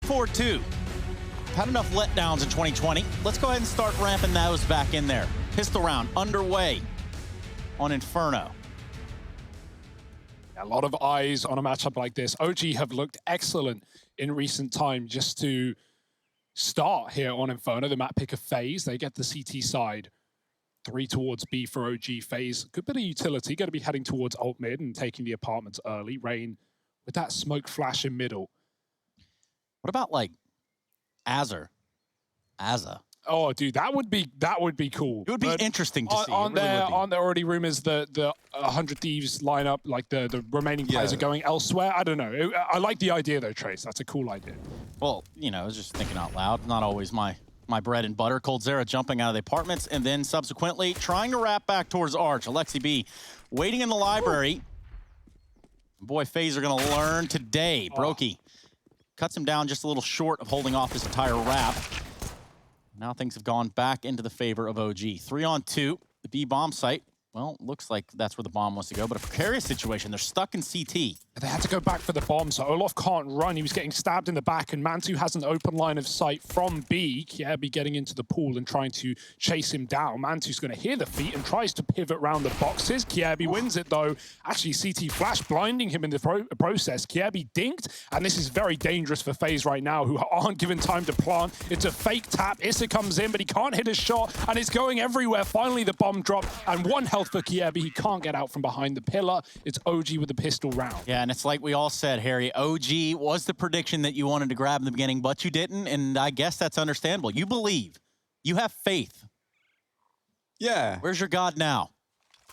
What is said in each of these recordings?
4-2. Had enough letdowns in 2020. Let's go ahead and start ramping those back in there. Pistol round underway on Inferno. A lot of eyes on a matchup like this. OG have looked excellent in recent time just to start here on Inferno. The map pick of FaZe. They get the CT side. 3 towards B for OG. FaZe, good bit of utility. Going to be heading towards alt mid and taking the apartments early. Rain with that smoke flash in middle. What about like Azza? Oh, dude, that would be cool. It would be interesting to see. Aren't there already rumors that the 100 Thieves lineup, like the remaining players, are going elsewhere? I don't know. I like the idea though, Trace. That's a cool idea. Well, you know, I was just thinking out loud. Not always my bread and butter. Coldzera jumping out of the apartments and then subsequently trying to wrap back towards Arch. Alexi B waiting in the library. Boy, FaZe are going to learn today. Brokey cuts him down just a little short of holding off his entire wrap. Now things have gone back into the favor of OG. 3-on-2, the B bomb site. Well, looks like that's where the bomb wants to go, but a precarious situation. They're stuck in CT. They had to go back for the bomb, so Olof can't run. He was getting stabbed in the back, and Mantu has an open line of sight from B. Kiebi getting into the pool and trying to chase him down. Mantu's going to hear the feet and tries to pivot around the boxes. Kiebi wins it, though. Actually, CT flash blinding him in the process. Kiebi dinked, and this is very dangerous for FaZe right now, who aren't given time to plant. It's a fake tap. Issa comes in, but he can't hit a shot, and it's going everywhere. Finally, the bomb drop, and 1 health for Kiebi. He can't get out from behind the pillar. It's OG with the pistol round. Yeah, and it's like we all said, Harry, OG was the prediction that you wanted to grab in the beginning, but you didn't, and I guess that's understandable. You believe. You have faith. Yeah. Where's your God now?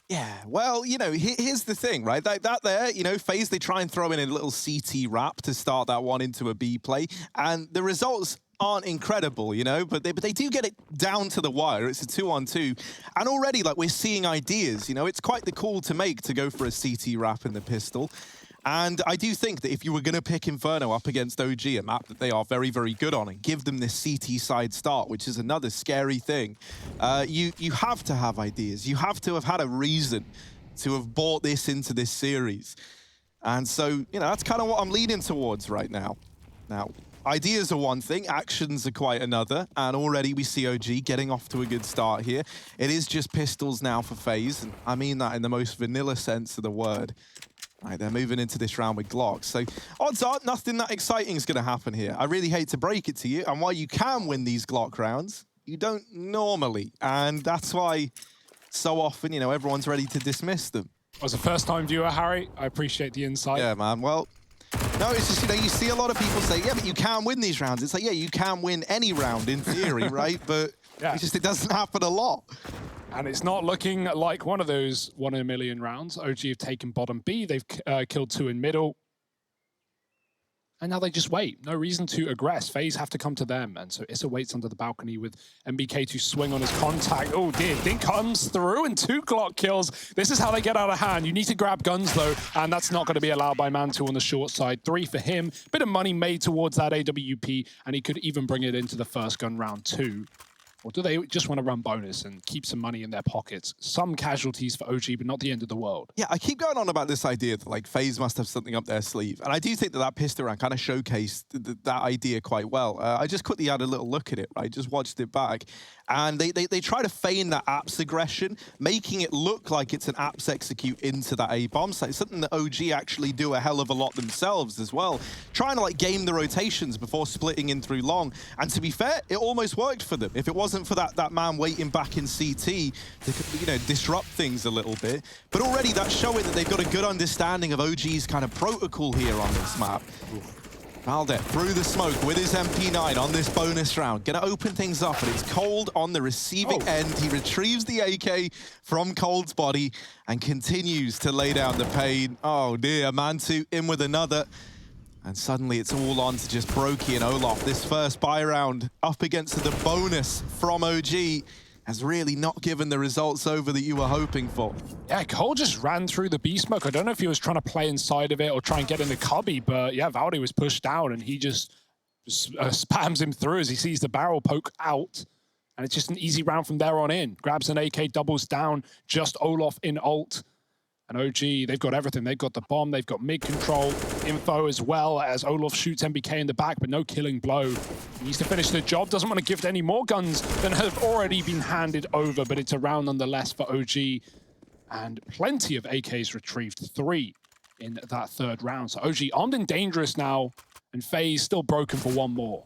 Yeah, well, you know, here's the thing, right? That there, you know, FaZe, they try and throw in a little CT wrap to start that one into a B play, and the results aren't incredible, you know, but they do get it down to the wire. It's a 2-on-2, and already, like, we're seeing ideas, you know. It's quite the call to make to go for a CT wrap in the pistol. And I do think that if you were going to pick Inferno up against OG, a map that they are very, very good on, and give them this CT side start, which is another scary thing, you have to have ideas. You have to have had a reason to have bought this into this series. And so, you know, that's kind of what I'm leaning towards right now. Now, ideas are one thing, actions are quite another, and already we see OG getting off to a good start here. It is just pistols now for FaZe, and I mean that in the most vanilla sense of the word. Right, they're moving into this round with Glocks. So odds are nothing that exciting is going to happen here. I really hate to break it to you. And while you can win these Glock rounds, you don't normally. And that's why so often, you know, everyone's ready to dismiss them. As a first-time viewer, Harry, I appreciate the insight. Yeah, man. Well, no, it's just, you know, you see a lot of people say, yeah, but you can win these rounds. It's like, yeah, you can win any round in theory, right? But it's just, it doesn't happen a lot. And it's not looking like one of those 1 in a million rounds. OG have taken bottom B. They've killed 2 in middle. And now they just wait. No reason to aggress. FaZe have to come to them. And so Issa waits under the balcony with MBK to swing on his contact. Oh dear, Dink comes through and 2 Glock kills. This is how they get out of hand. You need to grab guns though, and that's not going to be allowed by Mantu on the short side. 3 for him. Bit of money made towards that AWP, and he could even bring it into the first gun round 2. Or do they just want to run bonus and keep some money in their pockets? Some casualties for OG, but not the end of the world. Yeah, I keep going on about this idea that, like, FaZe must have something up their sleeve. And I do think that that pistol round kind of showcased that idea quite well. I just quickly had a little look at it, right? Just watched it back. And they try to feign that Apps aggression, making it look like it's an Apps execute into that A-bomb site. Something that OG actually do a hell of a lot themselves as well. Trying to, like, game the rotations before splitting in through long. And to be fair, it almost worked for them. If it wasn't for that man waiting back in CT to, you know, disrupt things a little bit. But already that's showing that they've got a good understanding of OG's kind of protocol here on this map. Valdet through the smoke with his MP9 on this bonus round. Gonna open things up, and it's Cold on the receiving end. He retrieves the AK from Cold's body and continues to lay down the pain. Oh dear, Mantu in with another. And suddenly it's all on to just Brokey and Olof. This first buy round up against the bonus from OG has really not given the results over that you were hoping for. Yeah, Cole just ran through the B smoke. I don't know if he was trying to play inside of it or try and get in the cubby, but yeah, Valdi was pushed down and he just spams him through as he sees the barrel poke out. And it's just an easy round from there on in. Grabs an AK, doubles down, just Olof in ult. And OG, they've got everything. They've got the bomb, they've got mid control, info as well, as Olof shoots MBK in the back, but no killing blow. He needs to finish the job, doesn't want to gift any more guns than have already been handed over, but it's a round nonetheless for OG. And plenty of AKs retrieved, 3 in that third round. So OG armed and dangerous now, and FaZe still broken for 1 more.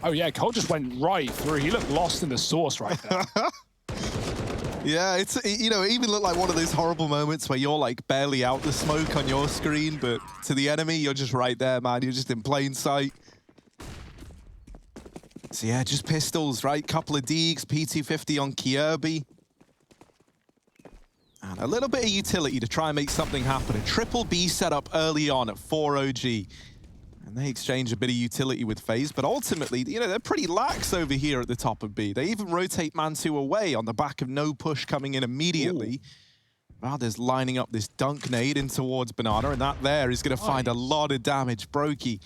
Oh yeah, Cole just went right through. He looked lost in the sauce right there. Yeah, it even looked like one of those horrible moments where you're like barely out the smoke on your screen, but to the enemy, you're just right there, man. You're just in plain sight. So yeah, just pistols, right? Couple of Deegs, P250 on Kirby. And a little bit of utility to try and make something happen. A triple B setup early on at 4 OG. And they exchange a bit of utility with FaZe, but ultimately, they're pretty lax over here at the top of B. They even rotate Man2 away on the back of no push coming in immediately. Valdes lining up this dunk nade in towards Banana, and that there is going to find a lot of damage. Brokey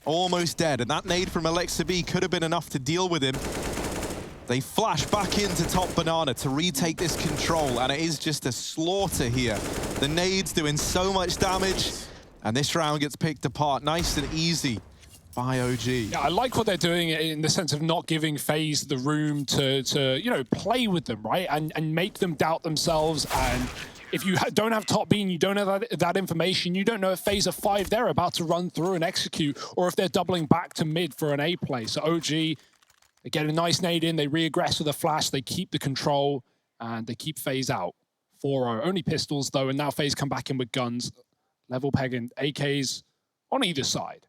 almost dead, and that nade from Alexa B could have been enough to deal with him. They flash back into top Banana to retake this control, and it is just a slaughter here. The nade's doing so much damage. And this round gets picked apart nice and easy by OG. Yeah, I like what they're doing in the sense of not giving FaZe the room to play with them, right? And make them doubt themselves. And if you don't have top B and you don't have that information, you don't know if FaZe are 5 they're about to run through and execute, or if they're doubling back to mid for an A play. So OG, they get a nice nade in, they re-aggress with a flash, they keep the control, and they keep FaZe out. 4-0, only pistols though, and now FaZe come back in with guns. Level pegging AKs on either side.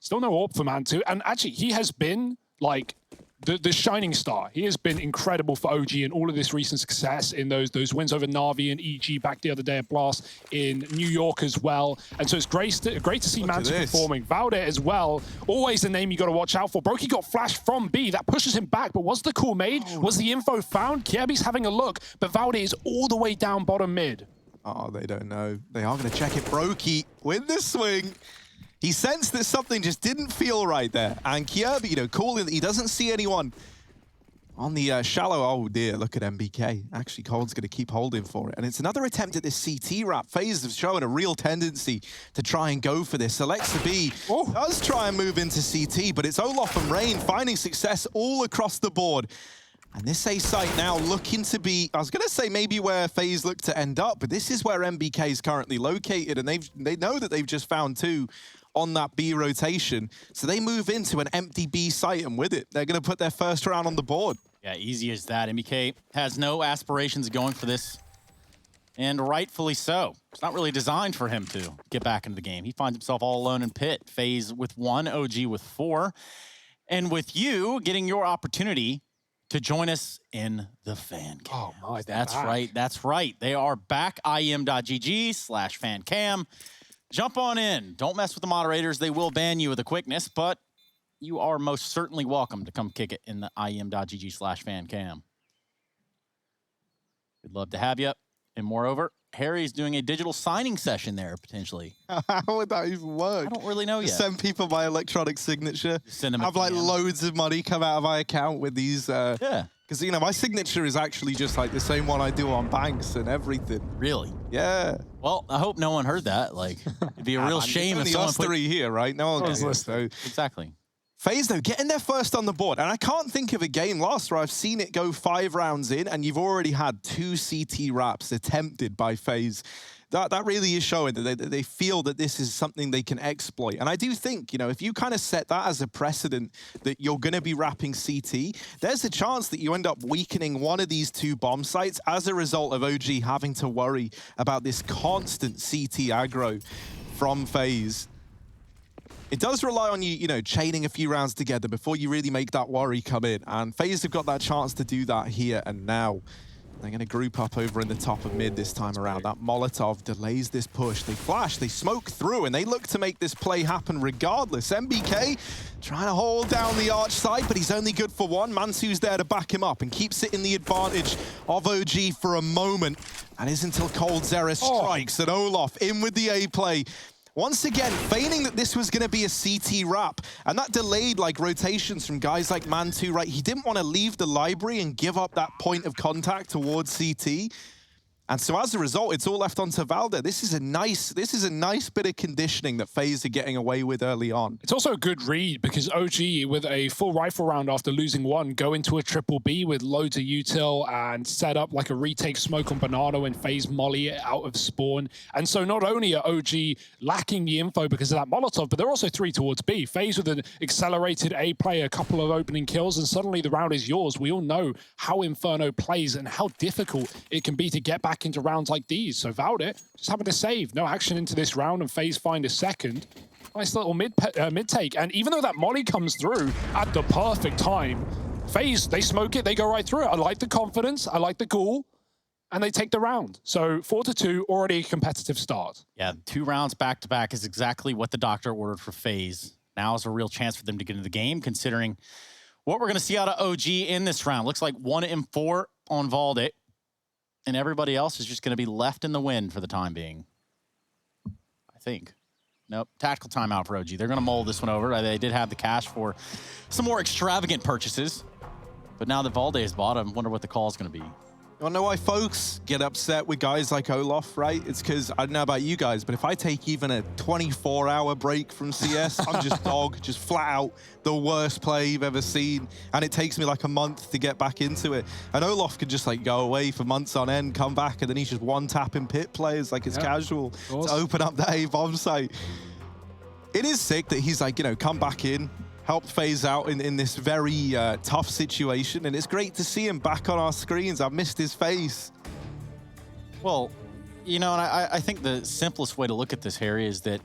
Still no AWP for Man2. And actually, he has been like the shining star. He has been incredible for OG in all of this recent success in those wins over Na'Vi and EG back the other day at Blast, in New York as well. And so it's great to see Man2 performing. Valde as well, always the name you got to watch out for. Brokey got flashed from B. That pushes him back, but was the call made? Was the info found? Kirby's having a look, but Valde is all the way down bottom mid. Oh, they don't know. They are going to check it. Brokey with the swing. He sensed that something just didn't feel right there. And Kirby, calling that he doesn't see anyone on the shallow. Oh dear, look at MBK. Actually, Cold's going to keep holding for it. And it's another attempt at this CT wrap. FaZe have shown a real tendency to try and go for this. Alexa B does try and move into CT, but it's Olof and Rain finding success all across the board. And this A site now looking to be, I was going to say maybe where FaZe look to end up, but this is where MBK is currently located, and they know that they've just found 2 on that B rotation. So they move into an empty B site, and with it, they're going to put their first round on the board. Yeah, easy as that. MBK has no aspirations of going for this, and rightfully so. It's not really designed for him to get back into the game. He finds himself all alone in pit. FaZe with 1, OG with 4. And with you getting your opportunity to join us in the fan cam. Oh my, that's right. That's right. They are back. IEM.GG/fancam. Jump on in. Don't mess with the moderators. They will ban you with a quickness, but you are most certainly welcome to come kick it in the IEM.GG/fancam. We'd love to have you. And moreover, Harry's doing a digital signing session there, potentially. How would that even work? I don't really know yet. Send people my electronic signature. Send them have like loads of money come out of my account with these. Yeah. Because, my signature is actually just like the same one I do on banks and everything. Really? Yeah. Well, I hope no one heard that. Like, it'd be a real shame if someone put... three here, right? No one was listening. So... Exactly. FaZe, though, getting their first on the board. And I can't think of a game last where I've seen it go 5 rounds in and you've already had 2 CT wraps attempted by FaZe. That really is showing that they feel that this is something they can exploit. And I do think, if you kind of set that as a precedent that you're going to be wrapping CT, there's a chance that you end up weakening one of these 2 bomb sites as a result of OG having to worry about this constant CT aggro from FaZe. It does rely on you, chaining a few rounds together before you really make that worry come in. And FaZe have got that chance to do that here and now. They're going to group up over in the top of mid this time around. That Molotov delays this push. They flash, they smoke through, and they look to make this play happen regardless. MBK trying to hold down the arch side, but he's only good for 1. Man2's there to back him up and keeps it in the advantage of OG for a moment. And is until Cold Zera strikes, and Olof in with the A play. Once again, feigning that this was going to be a CT wrap, and that delayed rotations from guys like Man2, right? He didn't want to leave the library and give up that point of contact towards CT. And so as a result, it's all left onto Valde. This is a nice bit of conditioning that FaZe are getting away with early on. It's also a good read because OG, with a full rifle round after losing one, go into a triple B with loads of util and set up like a retake smoke on Banana and FaZe molly it out of spawn. And so not only are OG lacking the info because of that Molotov, but they're also 3 towards B. FaZe with an accelerated A play, a couple of opening kills, and suddenly the round is yours. We all know how Inferno plays and how difficult it can be to get back into rounds like these. So Valde just having to save. No action into this round, and FaZe find a second. Nice little mid take. And even though that molly comes through at the perfect time, FaZe, they smoke it, they go right through it. I like the confidence, I like the cool, and they take the round. So 4-2, already a competitive start. Yeah, 2 rounds back-to-back is exactly what the doctor ordered for FaZe. Now is a real chance for them to get into the game, considering what we're going to see out of OG in this round. Looks like 1-4 on Valde. And everybody else is just going to be left in the wind for the time being. I think. Nope. Tactical timeout for OG. They're going to mold this one over. They did have the cash for some more extravagant purchases. But now that Valde is bottom, wonder what the call is going to be. You wanna know why folks get upset with guys like Olaf, right? It's because, I don't know about you guys, but if I take even a 24-hour break from CS, I'm just dog, just flat out the worst play you've ever seen. And it takes me like a month to get back into it. And Olaf could just like go away for months on end, come back, and then he's just one-tapping pit players like it's casual to open up that A-bomb site. It is sick that he's like, you know, come back in, helped FaZe out in this very tough situation, and it's great to see him back on our screens. I've missed his face. Well, you know, and I think the simplest way to look at this, Harry, is that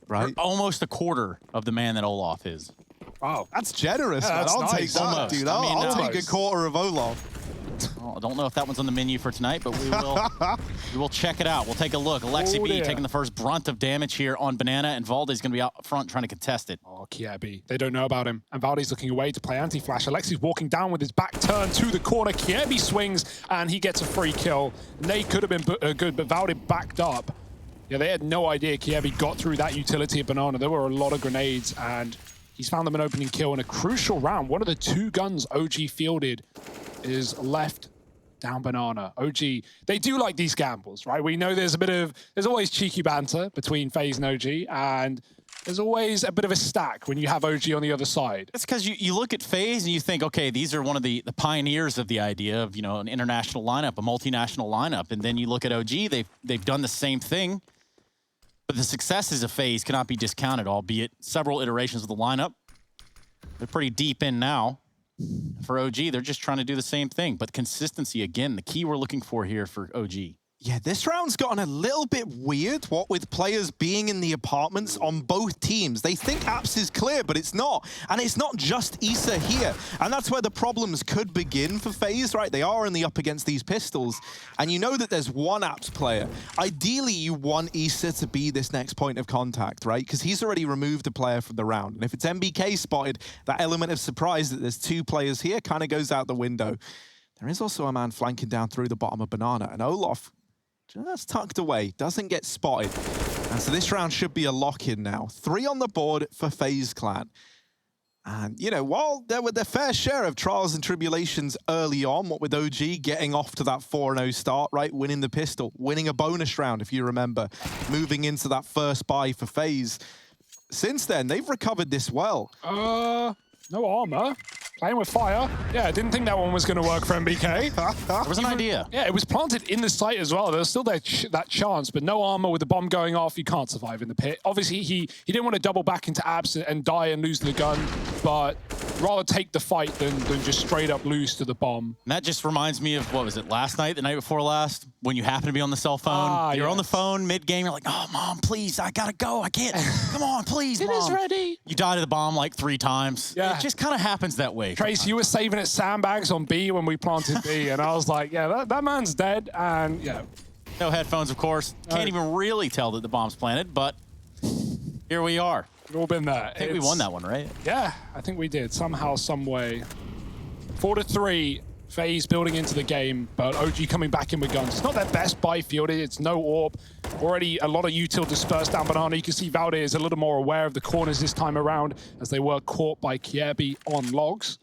we're almost a quarter of the man that Olaf is. Wow, that's generous, man. That's I'll nice. take that, Almost. dude. I mean, I'll take a quarter of Olaf. Well, I don't know if that one's on the menu for tonight, but we will check it out. We'll take a look. Alexi B taking the first brunt of damage here on Banana, and Valde's going to be out front trying to contest it. Oh, Kiebi. They don't know about him. And Valde's looking away to play anti-flash. Alexi's walking down with his back turned to the corner. Kiebi swings, and he gets a free kill. Nate could have been good, but Valde backed up. Yeah, they had no idea Kiebi got through that utility of Banana. There were a lot of grenades, and he's found them an opening kill in a crucial round. One of the 2 guns OG fielded is left down Banana. OG, they do like these gambles, right? We know there's always cheeky banter between FaZe and OG, and there's always a bit of a stack when you have OG on the other side. It's because you look at FaZe and you think, okay, these are one of the pioneers of the idea of, you know, an international lineup, a multinational lineup. And then you look at OG, they've done the same thing. But the successes of FaZe cannot be discounted, albeit several iterations of the lineup. They're pretty deep in now. For OG, they're just trying to do the same thing. But consistency, again, the key we're looking for here for OG. Yeah, this round's gotten a little bit weird, what with players being in the apartments on both teams. They think Apps is clear, but it's not. And it's not just Issa here. And that's where the problems could begin for FaZe, right? They are only up against these pistols. And you know that there's one Apps player. Ideally, you want Issa to be this next point of contact, right? Because he's already removed a player from the round. And if it's MBK spotted, that element of surprise that there's 2 players here kind of goes out the window. There is also a man flanking down through the bottom of Banana. And Olaf, just tucked away, doesn't get spotted. And so this round should be a lock-in now. 3 on the board for FaZe Clan. And, you know, while there were their fair share of trials and tribulations early on, what with OG getting off to that 4-0 start, right? Winning the pistol, winning a bonus round, if you remember, moving into that first buy for FaZe. Since then, they've recovered this well. No armor. Playing with fire. Yeah, I didn't think that one was going to work for MBK. There was an idea. Yeah, it was planted in the site as well. There was still that chance, but no armor with the bomb going off. You can't survive in the pit. Obviously, he didn't want to double back into Apps and die and lose the gun, but rather take the fight than just straight up lose to the bomb. And that just reminds me of, what was it, last night, the night before last, when you happen to be on the cell phone. You're on the phone mid-game, you're like, oh, Mom, please, I gotta go, I can't. Come on, please, Mom. It is ready. You die to the bomb like 3 times. Yeah. It just kind of happens that way. Trace, you were saving at sandbags on B when we planted B, and I was like, yeah, that man's dead, and yeah. No headphones, of course. Can't even really tell that the bomb's planted, but here we are. We've all been there. I think we won that one, right? Yeah, I think we did. Somehow, some way. 4-3, FaZe building into the game, but OG coming back in with guns. It's not their best buy fielded. It's no AWP. Already a lot of util dispersed down Banana. You can see Valde is a little more aware of the corners this time around as they were caught by Kiebi on logs.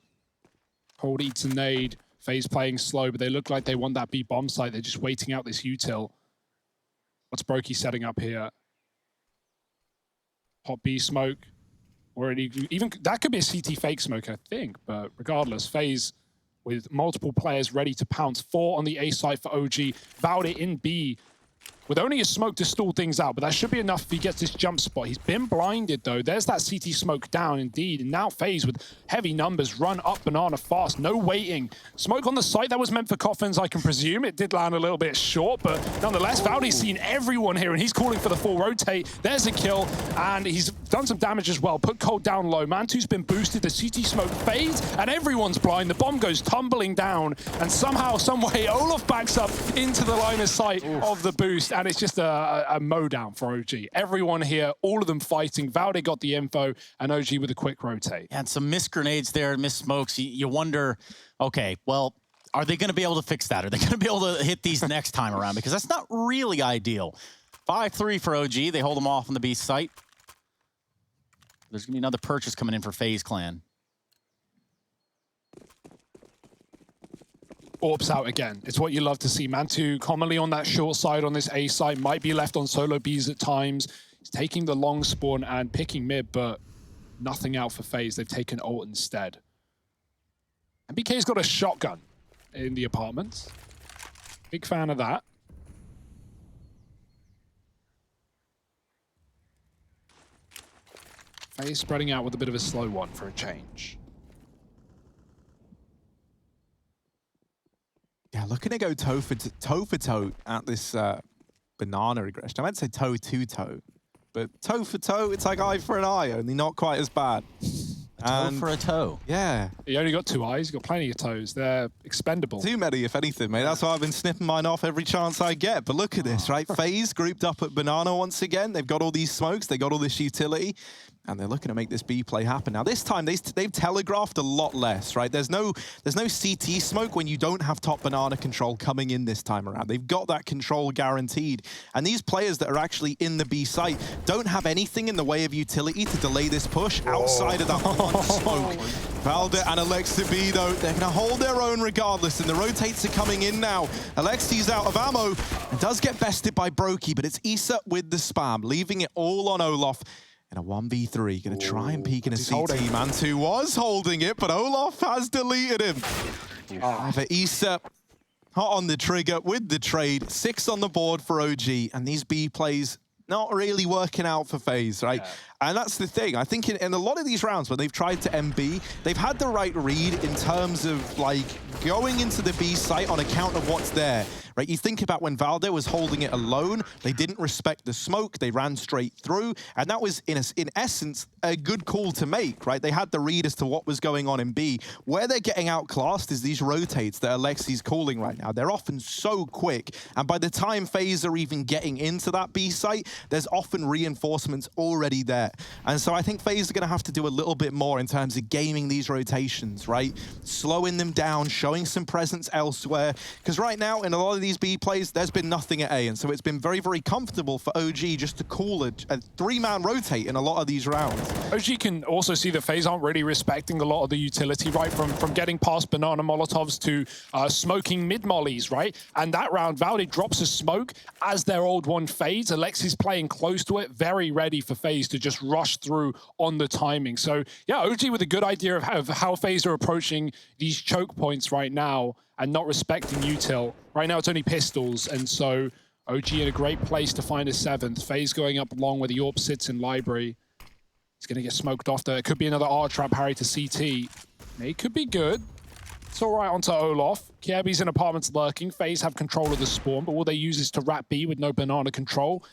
Hold eats a nade. FaZe playing slow, but they look like they want that B bomb site. They're just waiting out this util. What's Brokey setting up here? Hot B smoke. Or even that could be a CT fake smoke, I think. But regardless, FaZe with multiple players ready to pounce. 4 on the A site for OG. Valde in B with only a smoke to stall things out, but that should be enough if he gets this jump spot. He's been blinded, though. There's that CT smoke down, indeed. And now FaZe with heavy numbers run up Banana fast. No waiting. Smoke on the site. That was meant for Coffins, I can presume. It did land a little bit short, but nonetheless, Valde's seen everyone here, and he's calling for the full rotate. There's a kill, and he's done some damage as well. Put Cold down low. Mantu's been boosted. The CT smoke fades, and everyone's blind. The bomb goes tumbling down, and somehow, some way, Olof backs up into the line of sight of the boost. And it's just a mow-down for OG. Everyone here, all of them fighting. Valde got the info, and OG with a quick rotate. And some missed grenades there, missed smokes. You wonder, okay, well, are they going to be able to fix that? Are they going to be able to hit these next time around? Because that's not really ideal. 5-3 for OG. They hold them off on the B site. There's going to be another purchase coming in for FaZe Clan. Orbs out again. It's what you love to see. Mantu commonly on that short side on this A side, might be left on solo Bs at times. He's taking the long spawn and picking mid, but nothing out for FaZe. They've taken ult instead. And BK's got a shotgun in the apartments. Big fan of that. FaZe spreading out with a bit of a slow one for a change. Yeah, looking to go toe for toe at this banana aggression. I meant to say toe to toe, but toe for toe, it's like eye for an eye, only not quite as bad. Toe for a toe. Yeah. He only got 2 eyes. He's got plenty of toes. They're expendable. Too many, if anything, mate. That's why I've been snipping mine off every chance I get. But look at this, right? FaZe grouped up at Banana once again. They've got all these smokes. They got all this utility. And they're looking to make this B play happen. Now, this time, they've telegraphed a lot less, right? There's no CT smoke when you don't have top banana control coming in this time around. They've got that control guaranteed. And these players that are actually in the B site don't have anything in the way of utility to delay this push outside of that one smoke. Valde and Alexi, though, they're going to hold their own regardless, and the rotates are coming in now. Alexi's out of ammo and does get bested by Brokey, but it's Issa with the spam, leaving it all on Olof. In a 1v3, gonna try and peek in a CT. Mantu was holding it, but Olof has deleted him. For Issa, hot on the trigger with the trade. 6 on the board for OG, and these B plays not really working out for FaZe, right? Yeah. And that's the thing. I think in a lot of these rounds when they've tried to MB, they've had the right read in terms of like going into the B site on account of what's there, right? You think about when Valde was holding it alone, they didn't respect the smoke, they ran straight through, and that was in essence a good call to make, right? They had the read as to what was going on in B. Where they're getting outclassed is these rotates that Alexi's calling right now. They're often so quick, and by the time FaZe are even getting into that B site, there's often reinforcements already there. And so I think FaZe are going to have to do a little bit more in terms of gaming these rotations, right? Slowing them down, showing some presence elsewhere. Because right now, in a lot of these B plays, there's been nothing at A. And so it's been very, very comfortable for OG just to call a 3-man rotate in a lot of these rounds. OG can also see that FaZe aren't really respecting a lot of the utility, right? From getting past banana molotovs to smoking mid-mollies, right? And that round, Valde drops a smoke as their old one fades. Alexi's playing close to it, very ready for FaZe to just rush through on the timing. So yeah, OG with a good idea of how FaZe are approaching these choke points right now and not respecting util. Right now it's only pistols, and so OG in a great place to find a 7th. FaZe going up long where the AWP sits in library. He's going to get smoked off there. It could be another R-trap Harry to CT. It could be good. It's all right onto Olof. Kirby's in apartments lurking. FaZe have control of the spawn, but all they use is to wrap B with no banana control.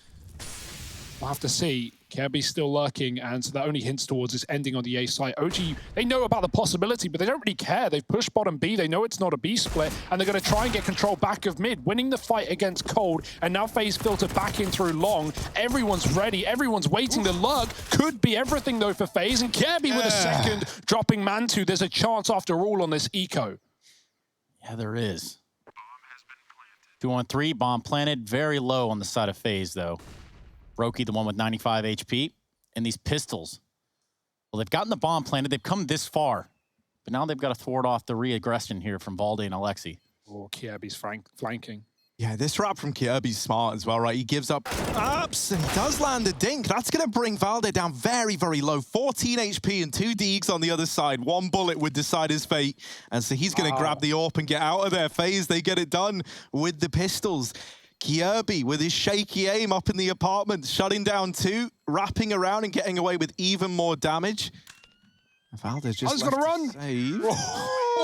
We'll have to see. Kirby's still lurking, and so that only hints towards this ending on the A site. OG, they know about the possibility, but they don't really care. They've pushed bottom B. They know it's not a B split, and they're going to try and get control back of mid, winning the fight against Cold, and now FaZe filter back in through long. Everyone's ready. Everyone's waiting. The lurk could be everything, though, for FaZe, and Kirby with a second, dropping Mantu. There's a chance, after all, on this eco. Yeah, there is. 2-on-3, bomb planted. Very low on the side of FaZe, though. Brokey, the one with 95 HP. And these pistols. Well, they've gotten the bomb planted. They've come this far. But now they've got to thwart off the re-aggression here from Valde and Alexi. Or Kiebe's flanking. Yeah, this wrap from Kirby's smart as well, right? He gives up ups and he does land a dink. That's going to bring Valde down very, very low. 14 HP and 2 Deegs on the other side. One bullet would decide his fate. And so he's going to grab the AWP and get out of there. FaZe, they get it done with the pistols. Kirby with his shaky aim up in the apartment, shutting down 2, wrapping around and getting away with even more damage. Valde's just going to run. Save.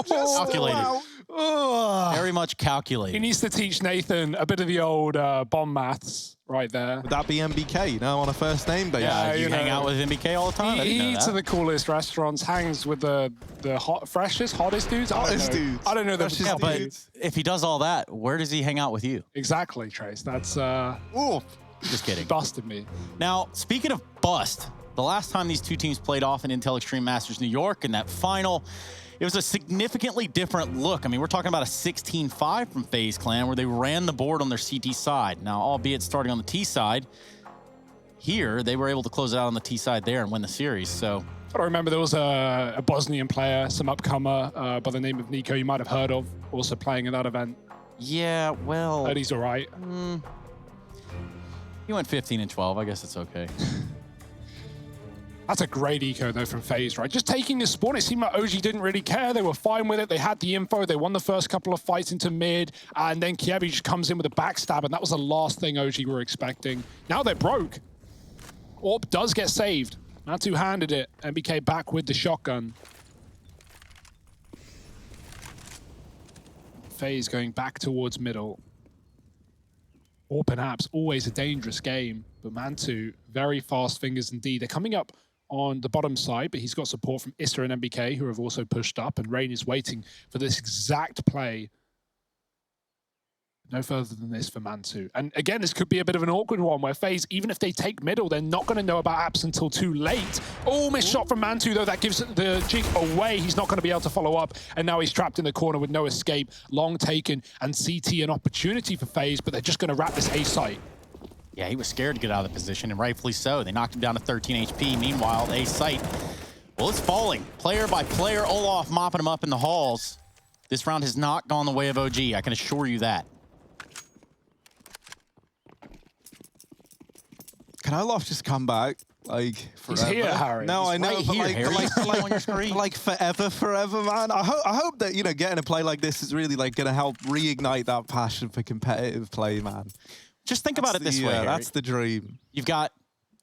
Calculated. Wow. Very much calculated. He needs to teach Nathan a bit of the old bomb maths right there. Would that be MBK, you know, on a first name basis? Yeah, You hang out with MBK all the time? I didn't know He eats that. at the coolest restaurants, hangs with the freshest, hottest dudes. Hottest dudes. I don't know the Freshest But dudes. if he does all that, where does he hang out with you? Exactly, Trace. That's Ooh. Just kidding. busted me. Now, speaking of bust, the last time these two teams played off in Intel Extreme Masters New York in that final, it was a significantly different look. I mean, we're talking about a 16-5 from FaZe Clan where they ran the board on their CT side. Now, albeit starting on the T side, here they were able to close it out on the T side there and win the series. So I remember there was a Bosnian player, some upcomer by the name of Nico you might have heard of, also playing in that event. yeah, well, Heard he's all right. he went 15 and 12. I guess it's okay. That's a great eco, though, from FaZe, right? Just taking the spawn, it seemed like OG didn't really care. They were fine with it. They had the info. They won the first couple of fights into mid, and then Kiebi just comes in with a backstab, and that was the last thing OG were expecting. Now they're broke. AWP does get saved. Not two-handed it. MBK back with the shotgun. FaZe going back towards middle. Or perhaps always a dangerous game, but Mantu, very fast fingers indeed. They're coming up on the bottom side, but he's got support from Issa and MBK, who have also pushed up, and Rain is waiting for this exact play. No further than this for Mantu. And again, this could be a bit of an awkward one where FaZe, even if they take middle, they're not going to know about apps until too late. Oh, missed shot from Mantu, though. That gives the jig away. He's not going to be able to follow up. And now he's trapped in the corner with no escape. Long taken, and CT an opportunity for FaZe, but they're just going to wrap this A site. Yeah, he was scared to get out of the position, and rightfully so. They knocked him down to 13 HP. Meanwhile, A site, well, it's falling. Player by player, Olaf mopping him up in the halls. This round has not gone the way of OG, I can assure you that. Can Olaf just come back? Like, forever? He's here, Harry. No, He's I know, right but here, like, Harry. You see him on your screen? like forever, man. I hope that, you know, getting a play like this is really like going to help reignite that passion for competitive play, man. Just think about it this way, Harry. That's the dream. You've got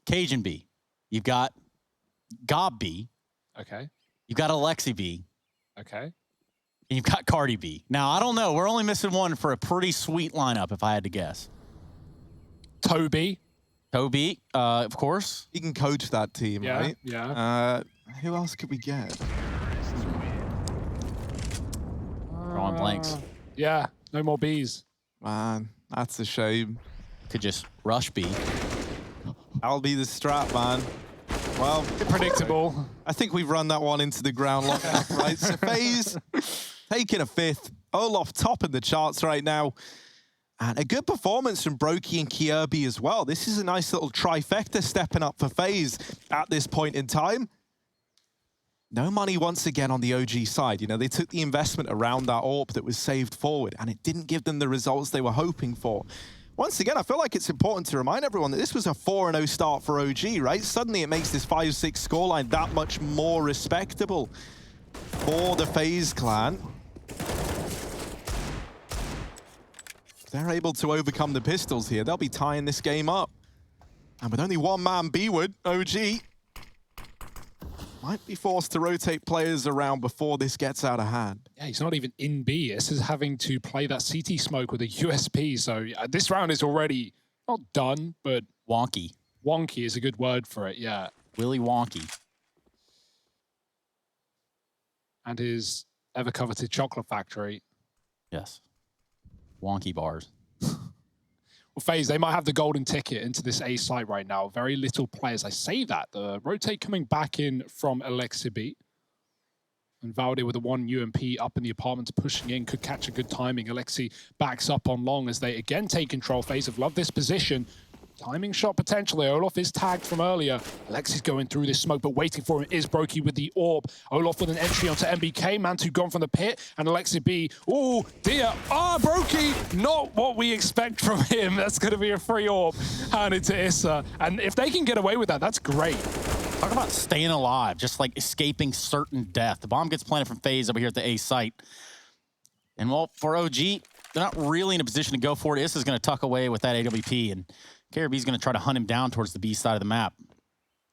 Cajun B. You've got Gob B. Okay. You've got Alexi B. Okay. And you've got Cardi B. Now, I don't know. We're only missing one for a pretty sweet lineup, if I had to guess. Toby. Toby, of course. He can coach that team, Yeah, right? yeah. Who else could we get? Drawing blanks. Yeah, no more Bs. Man, that's a shame. Could just rush B. I'll be the strap, man. Well, Predictable. I think we've run that one into the ground long enough, right? So FaZe taking a 5th. Olaf topping the charts right now. And a good performance from Brokey and Kirby as well. This is a nice little trifecta stepping up for FaZe at this point in time. No money once again on the OG side. You know, they took the investment around that AWP that was saved forward, and it didn't give them the results they were hoping for. Once again, I feel like it's important to remind everyone that this was a 4-0 start for OG, right? Suddenly it makes this 5-6 scoreline that much more respectable for the FaZe clan. If they're able to overcome the pistols here, they'll be tying this game up. And with only one man B-Wood, OG might be forced to rotate players around before this gets out of hand. Yeah, he's not even in B. This is having to play that CT smoke with a USP. So this round is already not done, but Wonky. wonky is a good word for it, yeah. Willy Wonky. And his ever-coveted chocolate factory. Yes. Wonky bars. Well, FaZe, they might have the golden ticket into this A site right now. Very little players. I say that. The rotate coming back in from Alexibi. And Valde with a 1 UMP up in the apartments, pushing in, could catch a good timing. Alexi backs up on long as they again take control. FaZe have loved this position. Timing shot potentially. Olof is tagged from earlier. Alexi's going through this smoke, but waiting for him is Brokey with the orb. Olof with an entry onto MBK. Mantu gone from the pit, and Alexi B. Oh dear. Brokey, not what we expect from him. That's going to be a free orb handed to Issa. And if they can get away with that, that's great. Talk about staying alive, just like escaping certain death. The bomb gets planted from FaZe over here at the A site. And well, for OG, they're not really in a position to go for it. Issa's going to tuck away with that AWP, and KRB's going to try to hunt him down towards the B side of the map.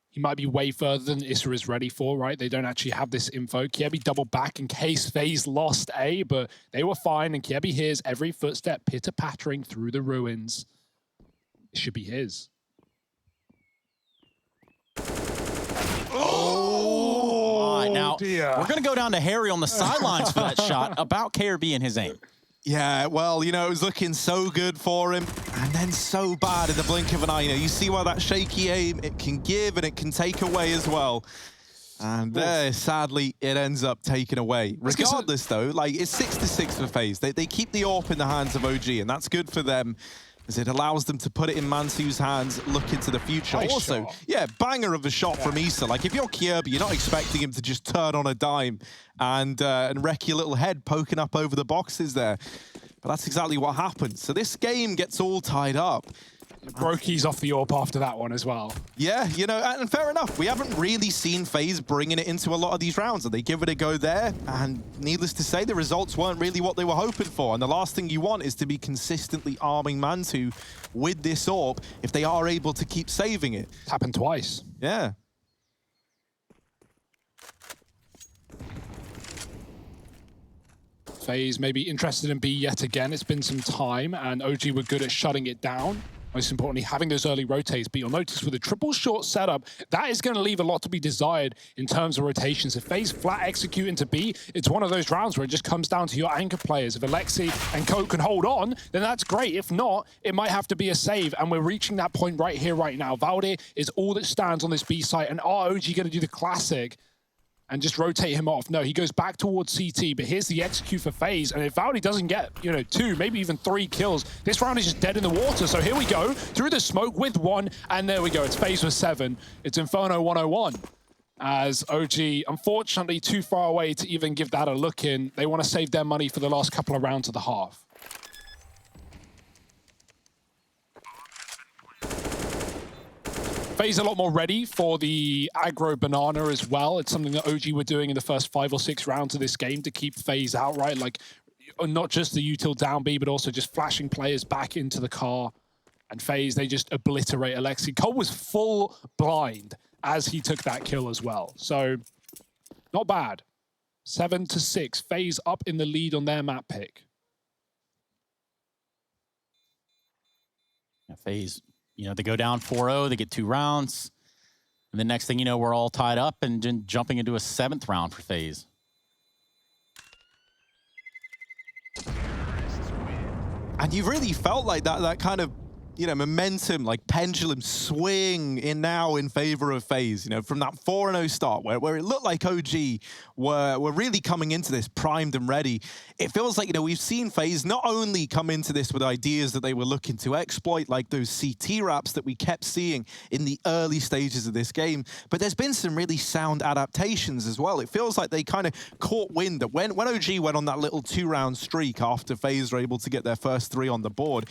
He might be way further than Issa is ready for, right? They don't actually have this info. Kiebi doubled back in case FaZe lost A, but they were fine, and Kiebi hears every footstep pitter-pattering through the ruins. It should be his. Oh, now, dear. We're going to go down to Harry on the sidelines for that shot about KRB and his aim. Yeah, well, you know, it was looking so good for him, and then so bad in the blink of an eye. You know, you see why that shaky aim, it can give and it can take away as well. And there, sadly, it ends up taken away. Regardless, though, like, it's 6-6 for FaZe. They keep the AWP in the hands of OG, and that's good for them, as it allows them to put it in Mansu's hands, look into the future. Nice also, shot. yeah, banger of a shot from Issa. Like, if you're Kierby, you're not expecting him to just turn on a dime and wreck your little head poking up over the boxes there. But that's exactly what happened. So this game gets all tied up. Brokey's off the AWP after that one as well. Yeah, you know, and fair enough. We haven't really seen FaZe bringing it into a lot of these rounds. They give it a go there, and needless to say, the results weren't really what they were hoping for. And the last thing you want is to be consistently arming Mantu with this AWP if they are able to keep saving it. It's happened twice. Yeah. FaZe may be interested in B yet again. It's been some time, and OG were good at shutting it down. Most importantly, having those early rotates. But you'll notice with a triple short setup, that is going to leave a lot to be desired in terms of rotations. If FaZe flat execute into B, it's one of those rounds where it just comes down to your anchor players. If Alexi and Coke can hold on, then that's great. If not, it might have to be a save. And we're reaching that point right here, right now. Valde is all that stands on this B site. And are OG going to do the classic and just rotate him off? No, he goes back towards CT, but here's the execute for FaZe, and if Valde doesn't get, you know, 2, maybe even 3 kills, this round is just dead in the water. So here we go, through the smoke with 1, and there we go, it's FaZe with 7. It's Inferno 101. As OG, unfortunately, too far away to even give that a look in. They want to save their money for the last couple of rounds of the half. FaZe a lot more ready for the aggro banana as well. It's something that OG were doing in the first 5 or 6 rounds of this game to keep FaZe outright. Like, not just the util down B, but also just flashing players back into the car. And FaZe, they just obliterate Alexi. Cole was full blind as he took that kill as well. So, not bad. 7-6. FaZe up in the lead on their map pick. Yeah, FaZe, you know, they go down 4-0, they get 2 rounds. And the next thing you know, we're all tied up and then jumping into a 7th round for FaZe. And you really felt like that kind of, you know, momentum, like pendulum swing in favor of FaZe, you know, from that 4-0 start where it looked like OG were really coming into this primed and ready. It feels like, you know, we've seen FaZe not only come into this with ideas that they were looking to exploit, like those CT wraps that we kept seeing in the early stages of this game, but there's been some really sound adaptations as well. It feels like they kind of caught wind that when OG went on that little 2-round streak after FaZe were able to get their first 3 on the board,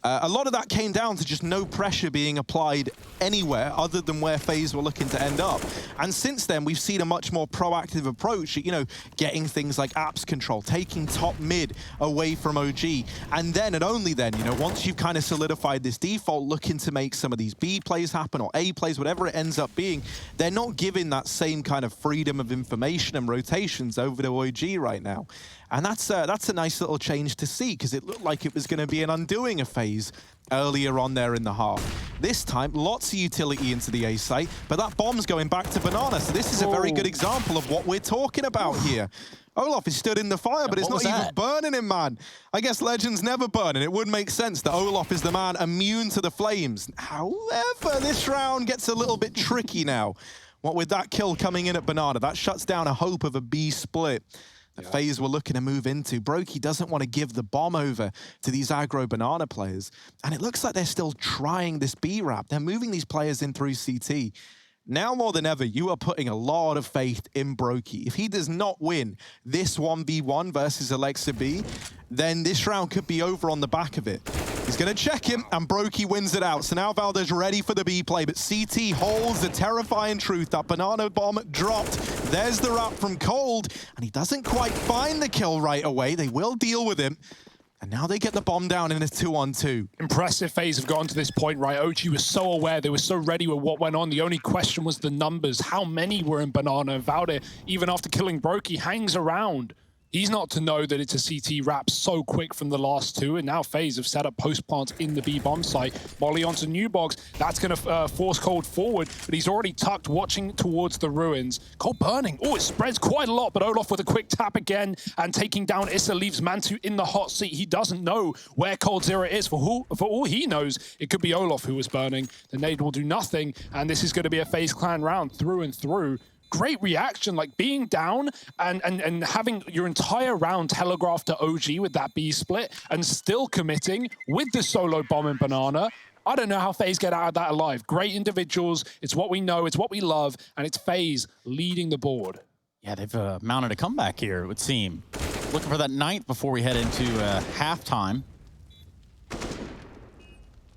a lot of that came down to just no pressure being applied anywhere other than where FaZe were looking to end up. And since then, we've seen a much more proactive approach at, you know, getting things like apps control, taking top mid away from OG. And then, and only then, you know, once you've kind of solidified this default, looking to make some of these B plays happen or A plays, whatever it ends up being, they're not giving that same kind of freedom of information and rotations over to OG right now. And that's a nice little change to see, because it looked like it was going to be an undoing of FaZe earlier on there in the half. This time, lots of utility into the A site, but that bomb's going back to Banana. So this is a very good example of what we're talking about here. Olaf is stood in the fire, but it's not even burning him, man. I guess Legends never burn, and it would make sense that Olaf is the man immune to the flames. However, this round gets a little bit tricky now. What with that kill coming in at Banana, that shuts down a hope of a B split. that FaZe were looking to move into. Brokey doesn't want to give the bomb over to these aggro banana players. And it looks like they're still trying this B wrap. They're moving these players in through CT. Now more than ever, you are putting a lot of faith in Brokey. If he does not win this 1v1 versus Alexa B, then this round could be over on the back of it. He's going to check him, and Brokey wins it out. So now Valdez ready for the B play, but CT holds the terrifying truth. That banana bomb dropped. There's the wrap from Cold, and he doesn't quite find the kill right away. They will deal with him. And now they get the bomb down in a 2-on-2. Impressive FaZe have gotten to this point, right? OG was so aware. They were so ready with what went on. The only question was the numbers. How many were in Banana? And Valde, even after killing Brokey, hangs around. He's not to know that it's a CT wrap so quick from the last two, and now FaZe have set up post plants in the B bomb site. Molly onto New Box. That's going to force Cold forward, but he's already tucked, watching towards the ruins. Cold burning. Oh, it spreads quite a lot, but Olaf with a quick tap again and taking down Issa leaves Mantu in the hot seat. He doesn't know where Cold Zero is. For all he knows, it could be Olaf who was burning. The nade will do nothing, and this is going to be a FaZe clan round through and through. Great reaction, like being down and having your entire round telegraphed to OG with that B split and still committing with the solo bomb and banana. I don't know how FaZe get out of that alive. Great individuals. It's what we know. It's what we love. And it's FaZe leading the board. Yeah, they've mounted a comeback here, it would seem. Looking for that ninth before we head into halftime.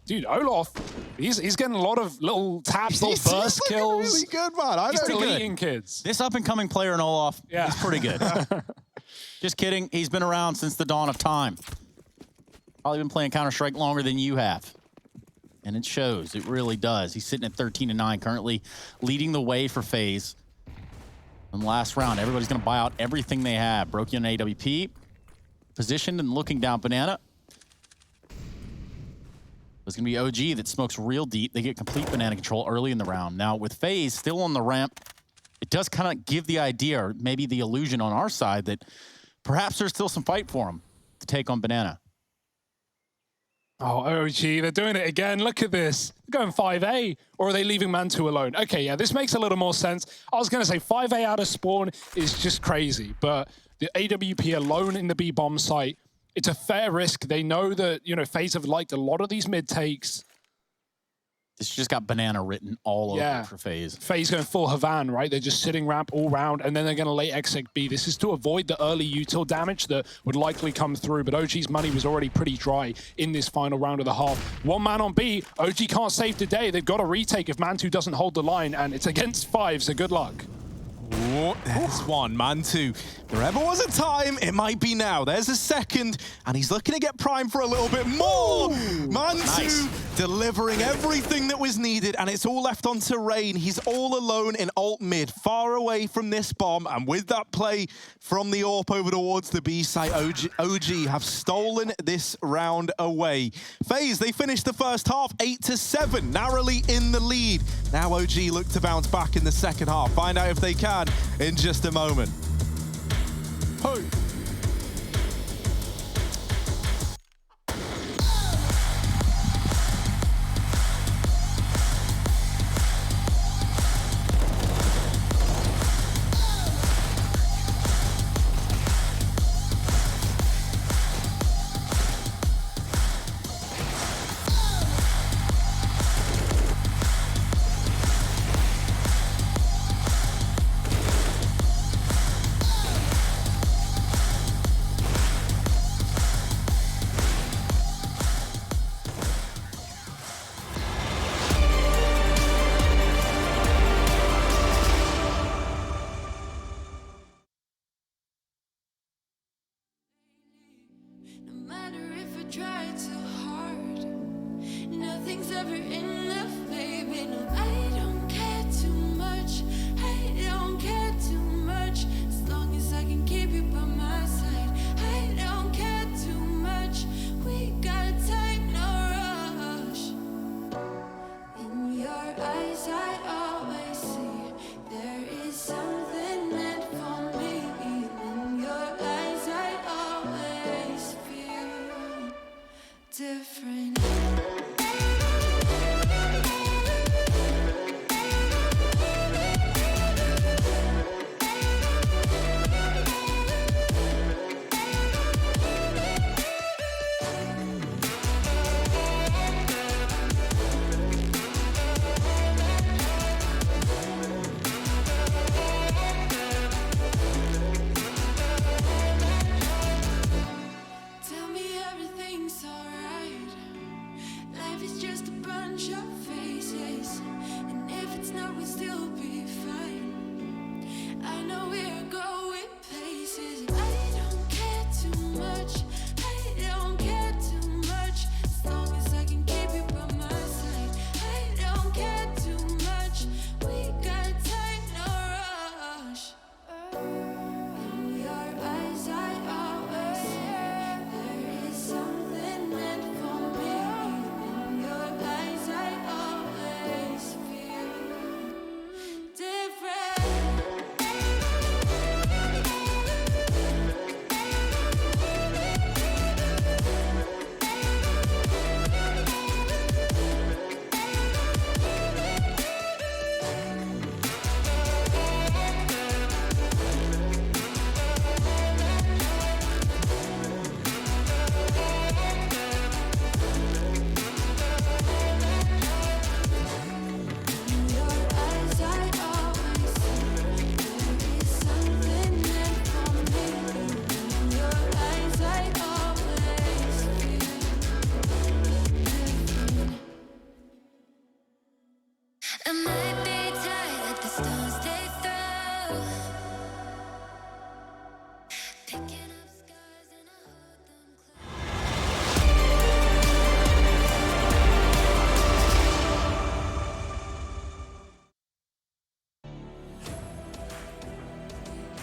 Dude, Olaf, he's getting a lot of little taps, little burst kills. Really good, man. He's deleting kids. This up-and-coming player in Olaf is pretty good. Just kidding. He's been around since the dawn of time. Probably been playing Counter-Strike longer than you have. And it shows. It really does. He's sitting at 13-9 currently, leading the way for FaZe. In the last round, everybody's going to buy out everything they have. Brokey on AWP, positioned and looking down banana. It's going to be OG that smokes real deep. They get complete banana control early in the round. Now, with FaZe still on the ramp, it does kind of give the idea, or maybe the illusion on our side, that perhaps there's still some fight for them to take on banana. Oh, OG, they're doing it again. Look at this. They're going 5A, or are they leaving Mantu alone? Okay, yeah, this makes a little more sense. I was going to say 5A out of spawn is just crazy, but the AWP alone in the B bomb site, it's a fair risk. They know that, you know, FaZe have liked a lot of these mid takes. It's just got banana written all over it for FaZe. FaZe going full Havan, right? They're just sitting ramp all round, and then they're going to late exec B. This is to avoid the early util damage that would likely come through, but OG's money was already pretty dry in this final round of the half. One man on B. OG can't save the day. They've got a retake if Mantu doesn't hold the line, and it's against 5, so good luck. Oh, there's one, Mantu. If there ever was a time, it might be now. There's a second, and he's looking to get primed for a little bit more. Mantu delivering everything that was needed, and it's all left on Terrain. He's all alone in alt mid, far away from this bomb, and with that play from the AWP over towards the B site, OG have stolen this round away. FaZe, they finished the first half 8-7, narrowly in the lead. Now OG look to bounce back in the second half. Find out if they can in just a moment. Hey. Different.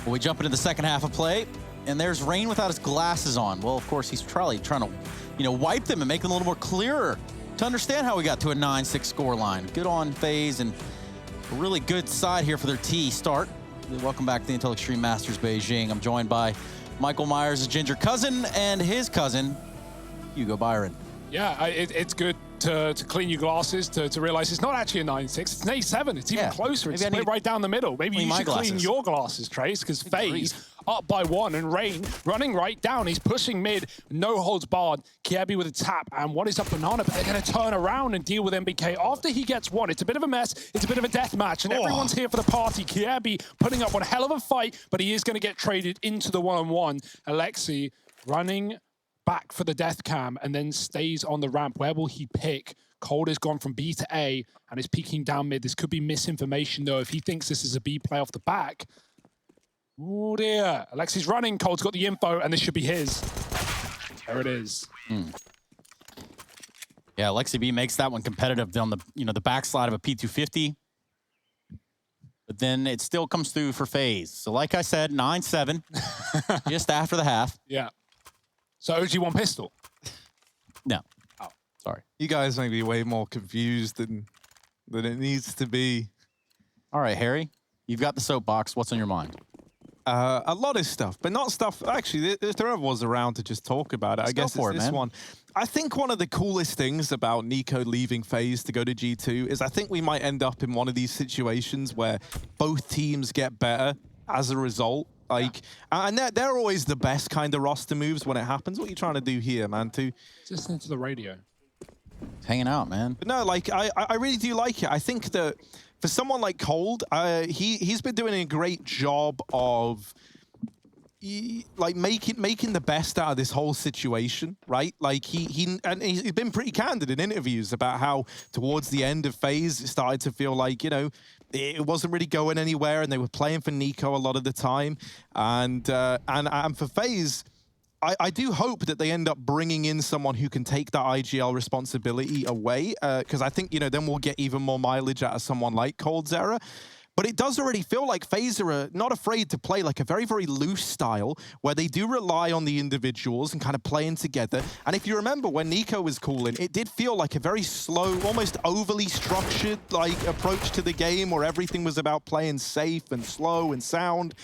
We jump into the second half of play, and there's Rain without his glasses on. Well, of course, he's trying to, wipe them and make them a little more clearer to understand how we got to a 9-6 scoreline. Good on FaZe, and a really good side here for their T start. Welcome back to the Intel Extreme Masters Beijing. I'm joined by Michael Myers' ginger cousin and his cousin, Hugo Byron. Yeah, it's good to clean your glasses, to realize it's not actually a 9-6, it's an 8-7. It's even closer. It's split right down the middle. Maybe you should clean your glasses, Trace, because FaZe up by 1 and Rain running right down. He's pushing mid, no holds barred. Kiebi with a tap, and one is up Banana, but they're going to turn around and deal with MBK after he gets one. It's a bit of a mess. It's a bit of a death match, and everyone's here for the party. Kiebi putting up one hell of a fight, but he is going to get traded into the one-on-one. Alexi running back for the death cam and then stays on the ramp. Where will he pick? Cold has gone from B to A and is peeking down mid. This could be misinformation though if he thinks this is a B play off the back. Oh dear. Alexi's running. Cold's got the info and this should be his. There it is. Yeah, Alexi B makes that one competitive on the the backslide of a P250. But then it still comes through for FaZe. So like I said, 9-7 just after the half. Yeah. So OG one pistol? No. Oh, sorry. You guys may be way more confused than it needs to be. All right, Harry, you've got the soapbox. What's on your mind? A lot of stuff, but not stuff. Actually, there was around to just talk about it. I guess it's this one. I think one of the coolest things about Nico leaving FaZe to go to G2 is I think we might end up in one of these situations where both teams get better as a result. And they're always the best kind of roster moves when it happens. What are you trying to do here, man? Just listen to the radio. Hanging out, man. But no, I really do like it. I think that for someone like Cold, he's been doing a great job of making the best out of this whole situation, right? He's been pretty candid in interviews about how towards the end of FaZe it started to feel like, it wasn't really going anywhere and they were playing for Nico a lot of the time. And for FaZe, I do hope that they end up bringing in someone who can take that IGL responsibility away, because I think, then we'll get even more mileage out of someone like coldzera. But it does already feel like FaZe are not afraid to play like a very, very loose style where they do rely on the individuals and kind of playing together. And if you remember when Nico was calling, it did feel like a very slow, almost overly structured approach to the game where everything was about playing safe and slow and sound.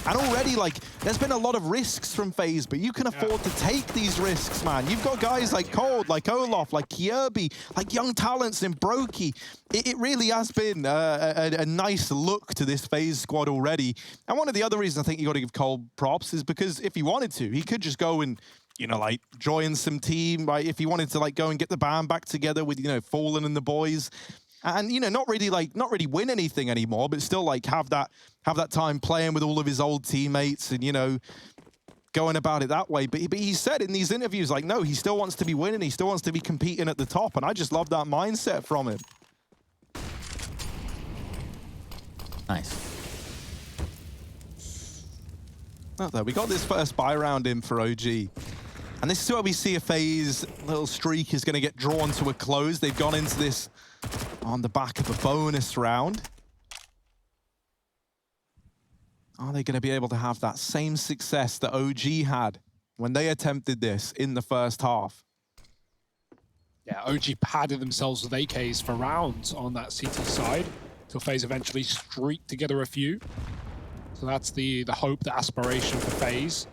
And already, there's been a lot of risks from FaZe, but you can afford to take these risks, man. You've got guys like Cold, like Olaf, like Kiebi, like young talents in Brokey. It really has been a nice look to this FaZe squad already. And one of the other reasons I think you got to give Cold props is because if he wanted to, he could just go and, join some team, right? If he wanted to, go and get the band back together with, Fallen and the boys. And not really win anything anymore, but still have that time playing with all of his old teammates and going about it that way. But he said in these interviews no, he still wants to be winning, he still wants to be competing at the top, and I just love that mindset from him. Nice. Oh, there we got this first buy round in for OG. And this is where we see a FaZe little streak is going to get drawn to a close. They've gone into this on the back of a bonus round. Are they going to be able to have that same success that OG had when they attempted this in the first half? Yeah, OG padded themselves with AKs for rounds on that CT side till FaZe eventually streaked together a few. So that's the hope, the aspiration for FaZe.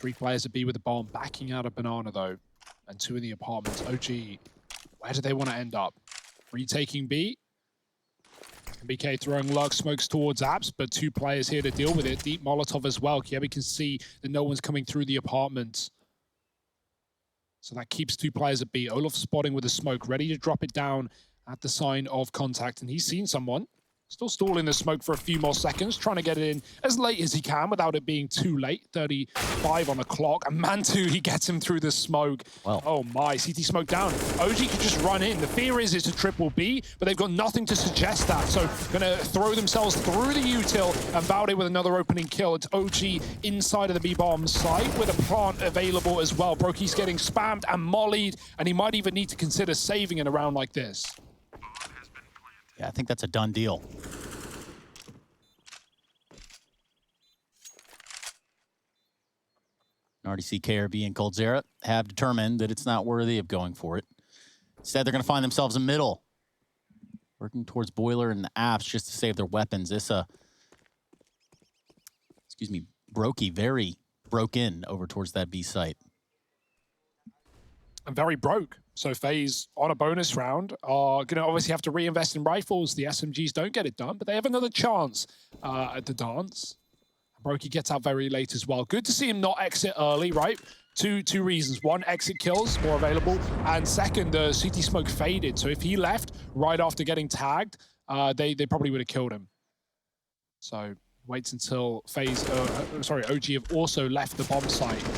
3 players at B with the bomb, backing out of Banana though, and 2 in the apartments. OG, where do they want to end up? Retaking B. BK throwing lurk smokes towards apps, but 2 players here to deal with it. Deep Molotov as well. Kiebi can see that no one's coming through the apartments. So that keeps 2 players at B. Olaf spotting with a smoke, ready to drop it down at the sign of contact, and he's seen someone. Still stalling the smoke for a few more seconds, trying to get it in as late as he can without it being too late. 35 on the clock. And Mantu, he gets him through the smoke. Well. Oh my, CT smoke down. OG could just run in. The fear is it's a triple B, but they've got nothing to suggest that. So gonna throw themselves through the util and Valde with another opening kill. It's OG inside of the B-bomb site with a plant available as well. Brokey's getting spammed and mollied, and he might even need to consider saving in a round like this. Yeah, I think that's a done deal. Already see KRB and Coldzera have determined that it's not worthy of going for it. Instead, they're going to find themselves in middle, working towards Boiler and the apps just to save their weapons. Issa, excuse me, Brokey very broke in over towards that B site. And very broke. So FaZe on a bonus round are going to obviously have to reinvest in rifles. The SMGs don't get it done, but they have another chance at the dance. Brokey gets out very late as well. Good to see him not exit early, right? Two reasons. One, exit kills more available. And second, the CT smoke faded. So if he left right after getting tagged, they probably would have killed him. So waits until FaZe, OG have also left the bomb site.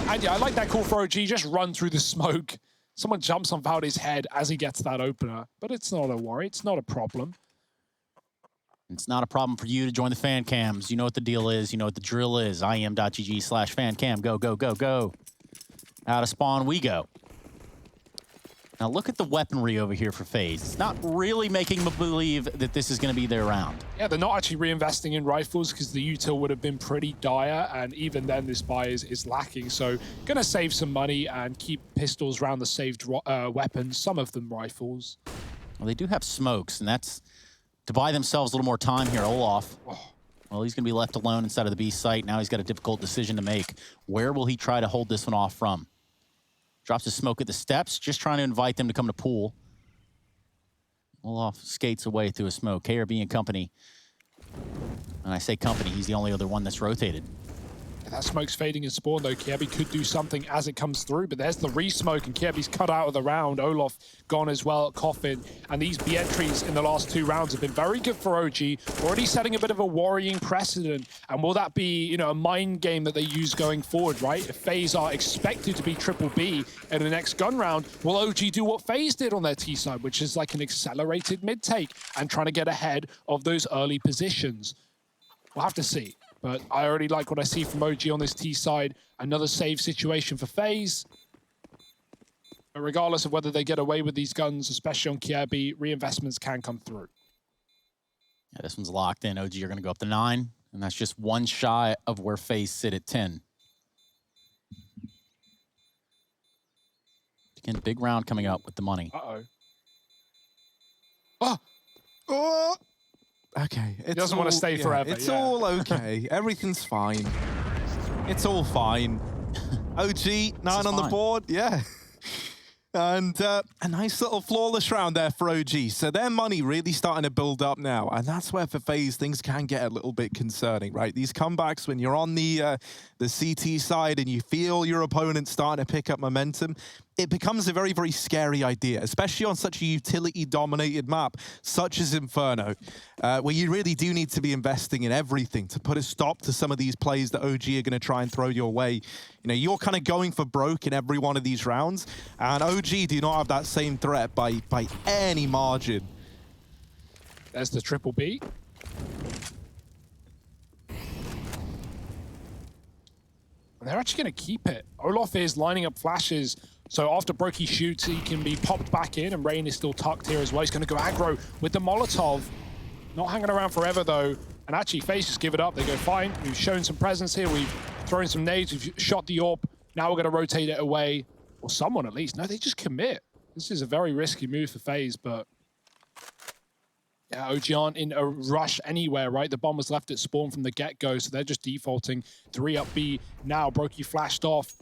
And yeah, I like that call for OG. Just run through the smoke. Someone jumps on Valde's head as he gets that opener. But it's not a worry. It's not a problem. It's not a problem for you to join the fan cams. You know what the deal is. You know what the drill is. IEM.gg/fancam. Go, go, go, go. Out of spawn we go. Now look at the weaponry over here for FaZe. It's not really making me believe that this is going to be their round. Yeah, they're not actually reinvesting in rifles because the util would have been pretty dire, and even then this buy is lacking. So going to save some money and keep pistols around the saved weapons, some of them rifles. Well, they do have smokes, and that's to buy themselves a little more time here. Olaf, well, he's going to be left alone inside of the B site. Now he's got a difficult decision to make. Where will he try to hold this one off from? Drops his smoke at the steps, just trying to invite them to come to pool. Olaf skates away through a smoke. KRB and company. And I say company, he's the only other one that's rotated. That smoke's fading in spawn, though. Kirby could do something as it comes through, but there's the re-smoke, and Kirby's cut out of the round. Olaf gone as well at Coffin. And these B entries in the last 2 rounds have been very good for OG, already setting a bit of a worrying precedent. And will that be, you know, a mind game that they use going forward, right? If FaZe are expected to be triple B in the next gun round, will OG do what FaZe did on their T side, which is like an accelerated mid-take and trying to get ahead of those early positions? We'll have to see. But I already like what I see from OG on this T side. Another save situation for FaZe. But regardless of whether they get away with these guns, especially on Kierby, reinvestments can come through. Yeah, this one's locked in. OG are going to go up to 9, and that's just one shy of where FaZe sit at 10. Again, big round coming up with the money. Uh-oh. Oh! Okay. He doesn't want to stay forever. It's all okay. Everything's fine. It's all fine. OG, 9 on the board. Yeah. And a nice little flawless round there for OG. So their money really starting to build up now. And that's where for FaZe things can get a little bit concerning, right? These comebacks when you're on the CT side and you feel your opponent starting to pick up momentum, it becomes a very, very scary idea, especially on such a utility-dominated map, such as Inferno, where you really do need to be investing in everything to put a stop to some of these plays that OG are going to try and throw your way. You know, you're kind of going for broke in every one of these rounds, and OG do not have that same threat by any margin. There's the triple B. And they're actually going to keep it. Olaf is lining up flashes. So after Brokey shoots, he can be popped back in, and Rain is still tucked here as well. He's going to go aggro with the Molotov. Not hanging around forever, though. And actually, FaZe just give it up. They go, fine, we've shown some presence here. We've thrown some nades. We've shot the AWP. Now we're going to rotate it away. Or someone, at least. No, they just commit. This is a very risky move for FaZe, but... yeah, OG aren't in a rush anywhere, right? The bomb was left at spawn from the get-go, so they're just defaulting 3 up B. Now, Brokey flashed off.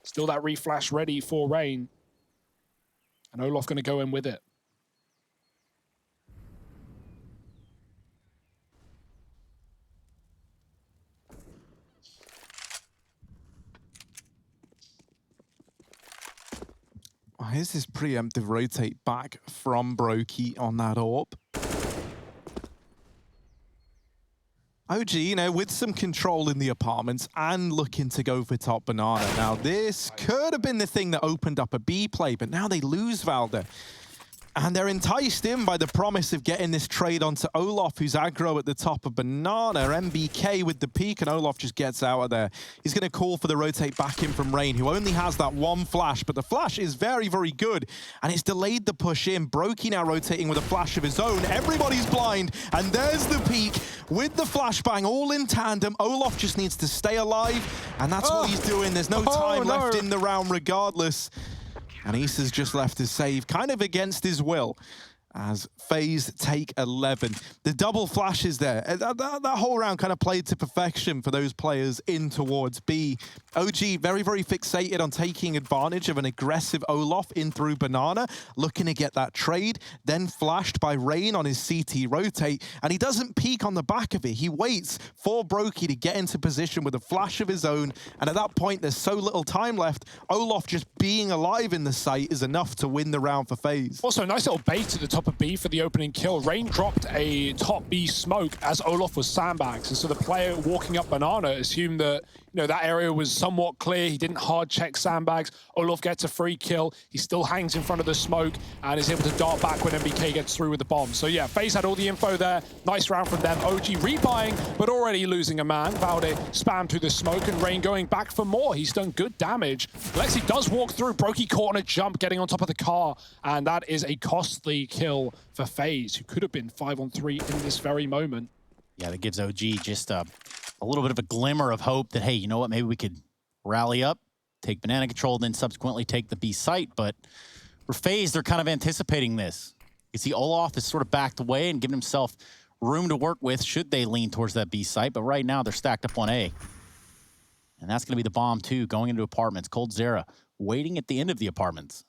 Still that reflash ready for Rain. And Olaf going to go in with it. Oh, here's this preemptive rotate back from Brokey on that AWP. OG, you know, with some control in the apartments and looking to go for top banana. Now, this could have been the thing that opened up a B play, but now they lose Valde. And they're enticed in by the promise of getting this trade onto Olaf, who's aggro at the top of banana. MBK with the peek, and Olaf just gets out of there. He's going to call for the rotate back in from Rain, who only has that one flash, but the flash is very, very good, and it's delayed the push in. Brokey now rotating with a flash of his own. Everybody's blind, and there's the peek. with the flashbang all in tandem. Olof just needs to stay alive, and that's what he's doing. There's no time left in the round regardless. And Issa's just left to save, kind of against his will, as FaZe take 11. The double flashes there. That whole round kind of played to perfection for those players in towards B. OG very, very fixated on taking advantage of an aggressive Olof in through Banana, looking to get that trade, then flashed by Rain on his CT rotate, and he doesn't peek on the back of it. He waits for Brokey to get into position with a flash of his own, and at that point, there's so little time left. Olof just being alive in the site is enough to win the round for FaZe. Also, a nice little bait at the top of B for the opening kill. Rain dropped a top B smoke as Olof was sandbags, and so the player walking up Banana assumed that that area was somewhat clear. He didn't hard check sandbags. Olof gets a free kill. He still hangs in front of the smoke and is able to dart back when MBK gets through with the bomb. So yeah, FaZe had all the info there. Nice round from them. OG rebuying, but already losing a man. Valde spammed through the smoke, and Rain going back for more. He's done good damage. Lexi does walk through. Brokey caught on a jump, getting on top of the car, and that is a costly kill for FaZe, who could have been 5-on-3 in this very moment. Yeah, that gives OG just a little bit of a glimmer of hope that, hey, you know what, maybe we could rally up, take banana control, then subsequently take the B site. But for FaZe, they're kind of anticipating this. You see Olof is sort of backed away and giving himself room to work with should they lean towards that B site. But right now, they're stacked up on A. And that's going to be the bomb, too, going into apartments. coldzera waiting at the end of the apartments.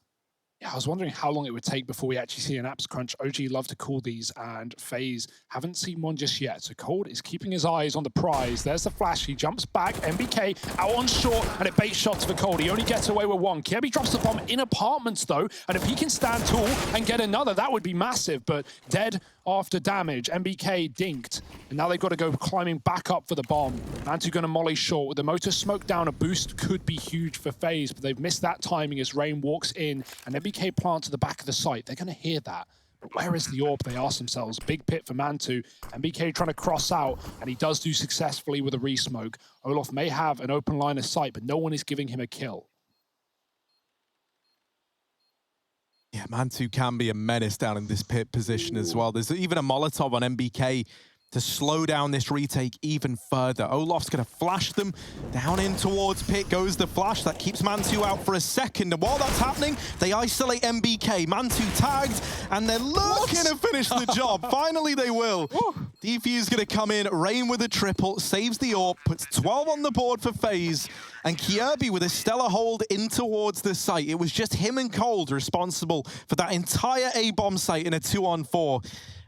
Yeah, I was wondering how long it would take before we actually see an apps crunch. OG love to call these, and FaZe haven't seen one just yet. So Cold is keeping his eyes on the prize. There's the flash. He jumps back. MBK out on short, and it bait shots for Cold. He only gets away with one. Kirby drops the bomb in apartments, though, and if he can stand tall and get another, that would be massive. But dead after damage. MBK dinked, and now they've got to go climbing back up for the bomb. Mantu going to molly short. With the motor smoke down, a boost could be huge for FaZe, but they've missed that timing as Rain walks in, and MBK plants at the back of the site. They're going to hear that. But where is the AWP, they ask themselves. Big pit for Mantu. MBK trying to cross out, and he does do successfully with a resmoke. Olof may have an open line of sight, but no one is giving him a kill. Yeah, Mantu can be a menace down in this pit position as well. There's even a Molotov on MBK to slow down this retake even further. Olof's going to flash them down in towards pit. Goes the flash. That keeps Mantu out for a second. And while that's happening, they isolate MBK. Mantu tagged, and they're looking to finish the job. Finally, they will. Defuse going to come in. Rain with a triple. Saves the AWP. Puts 12 on the board for FaZe. And Kirby with a stellar hold in towards the site. It was just him and Cold responsible for that entire A-bomb site in a 2-on-4.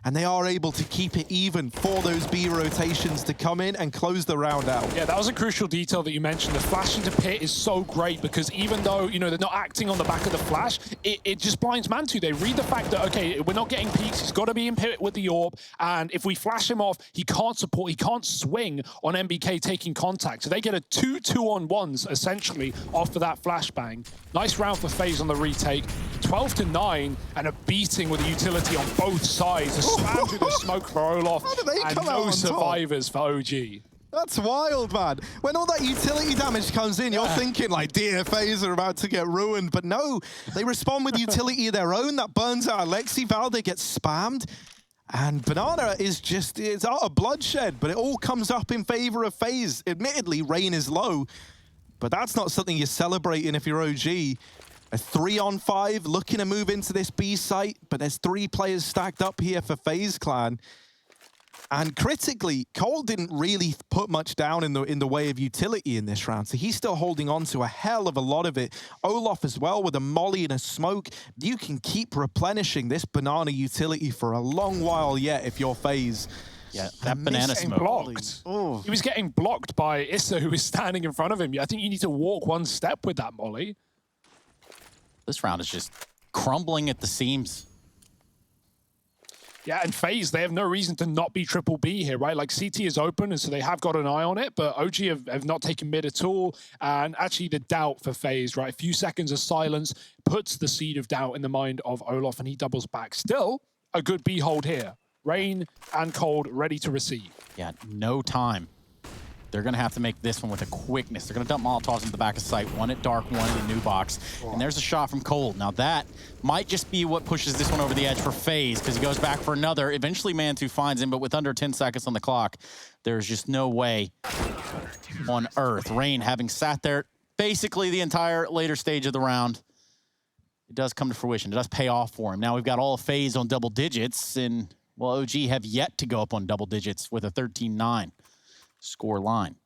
And they are able to keep it even for those B rotations to come in and close the round out. Yeah, that was a crucial detail that you mentioned. The flash into pit is so great because even though, they're not acting on the back of the flash, it just blinds Mantu. They read the fact that, okay, we're not getting peaks. He's got to be in pit with the AWP. And if we flash him off, he can't swing on MBK taking contact. So they get a 2-2-on-1s, essentially, off of that flashbang. Nice round for FaZe on the retake. 12-9, and a beating with a utility on both sides. A spam through the smoke for Olof, and no survivors for OG. That's wild, man. When all that utility damage comes in, you're thinking like, dear, FaZe are about to get ruined. But no, they respond with utility of their own. That burns out Alexi. Valde gets spammed. And Banana is just, it's out of bloodshed, but it all comes up in favor of FaZe. Admittedly, Rain is low, but that's not something you're celebrating if you're OG. A 3-on-5, looking to move into this B site, but there's 3 players stacked up here for FaZe Clan. And critically, Cole didn't really put much down in the way of utility in this round, so he's still holding on to a hell of a lot of it. Olof as well with a molly and a smoke. You can keep replenishing this banana utility for a long while yet if you're FaZe. Yeah, that banana smoke. Blocked. Oh. He was getting blocked by Issa, who was standing in front of him. I think you need to walk one step with that molly. This round is just crumbling at the seams. Yeah, and FaZe, they have no reason to not be triple B here, right? Like, CT is open, and so they have got an eye on it, but OG have not taken mid at all. And actually, the doubt for FaZe, right? A few seconds of silence puts the seed of doubt in the mind of Olof, and he doubles back. Still, a good B hold here. Rain and Cold ready to receive. Yeah, no time They're going to have to make this one with a quickness. They're going to dump Molotovs into the back of sight. One at dark, one in the new box. And there's a shot from Cold. Now that might just be what pushes this one over the edge for FaZe, because he goes back for another. Eventually Mantu finds him, but with under 10 seconds on the clock, there's just no way on earth. Rain having sat there basically the entire later stage of the round, it does come to fruition. It does pay off for him. Now we've got all of FaZe on double digits, and, well, OG have yet to go up on double digits with a 13-9 score line.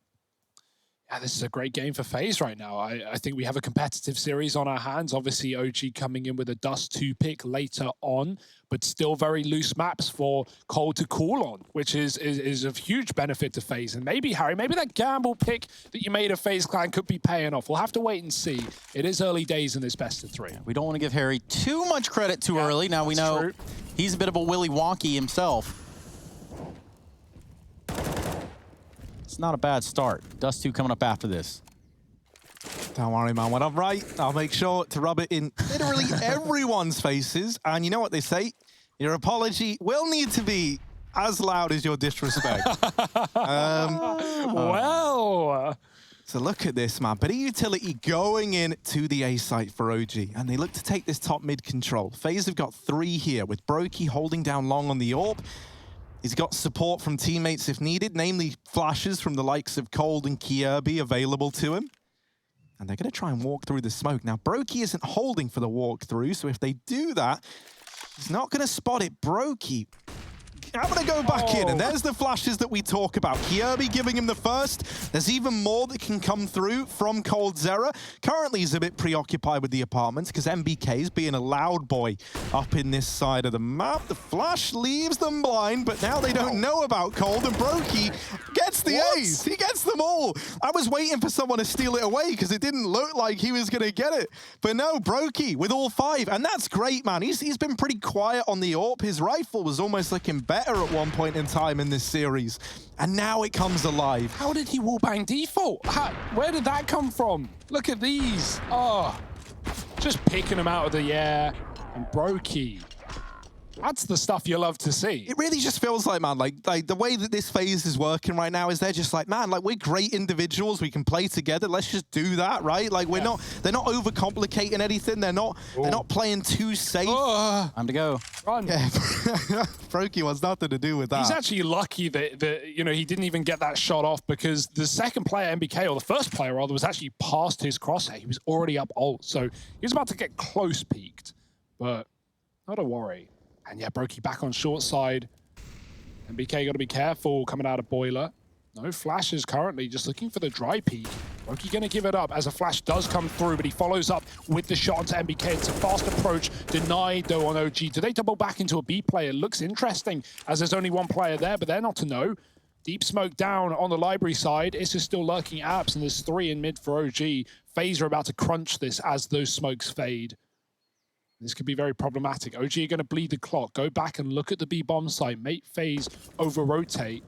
Yeah, this is a great game for FaZe right now. I think we have a competitive series on our hands. Obviously, OG coming in with a Dust 2 pick later on, but still very loose maps for Cole to call on, which is of huge benefit to FaZe. And maybe, Harry, maybe that gamble pick that you made of FaZe Clan could be paying off. We'll have to wait and see. It is early days in this best of 3. We don't want to give Harry too much credit too early. Now we know true. He's a bit of a Willy Wonky himself. It's not a bad start. Dust 2 coming up after this. Don't worry, man. When I'm right, I'll make sure to rub it in literally everyone's faces. And you know what they say? Your apology will need to be as loud as your disrespect. Well. So look at this, man. Bit of utility going in to the A site for OG. And they look to take this top mid control. FaZe have got 3 here with Brokey holding down long on the AWP. He's got support from teammates if needed, namely flashes from the likes of Cold and Kirby available to him. And they're going to try and walk through the smoke. Now, Brokey isn't holding for the walkthrough, so if they do that, he's not going to spot it. Brokey, I'm going to go back in, and there's the flashes that we talk about. Kirby giving him the first. There's even more that can come through from coldzera. Currently, he's a bit preoccupied with the apartments because MBK is being a loud boy up in this side of the map. The flash leaves them blind, but now they don't know about Cold, and Brokey gets the ace. He gets them all. I was waiting for someone to steal it away because it didn't look like he was going to get it. But no, Brokey with all 5, and that's great, man. He's been pretty quiet on the AWP. His rifle was almost looking better at one point in time in this series, and now it comes alive. How did he wallbang default? Where did that come from? Look at these. Oh, just picking them out of the air. And Brokey, that's the stuff you love to see. It really just feels like, man, like the way that this phase is working right now is they're just like, man, like we're great individuals. We can play together. Let's just do that, right? Like they're not overcomplicating anything. They're not playing too safe. Time to go. Run. Yeah. Brokey wants nothing to do with that. He's actually lucky that he didn't even get that shot off, because the second player, MBK, or the first player rather, was actually past his crosshair. He was already up ult, so he was about to get close peaked, but not a worry. And yeah, Brokey back on short side. MBK got to be careful coming out of Boiler. No flashes currently, just looking for the dry peek. Brokey going to give it up as a flash does come through, but he follows up with the shot onto MBK. It's a fast approach, denied though on OG. Do they double back into a B player? Looks interesting as there's only one player there, but they're not to know. Deep smoke down on the library side. It's just still lurking apps, and there's 3 in mid for OG. FaZe are about to crunch this as those smokes fade. This could be very problematic. OG are going to bleed the clock. Go back and look at the B bomb site. Make FaZe over-rotate.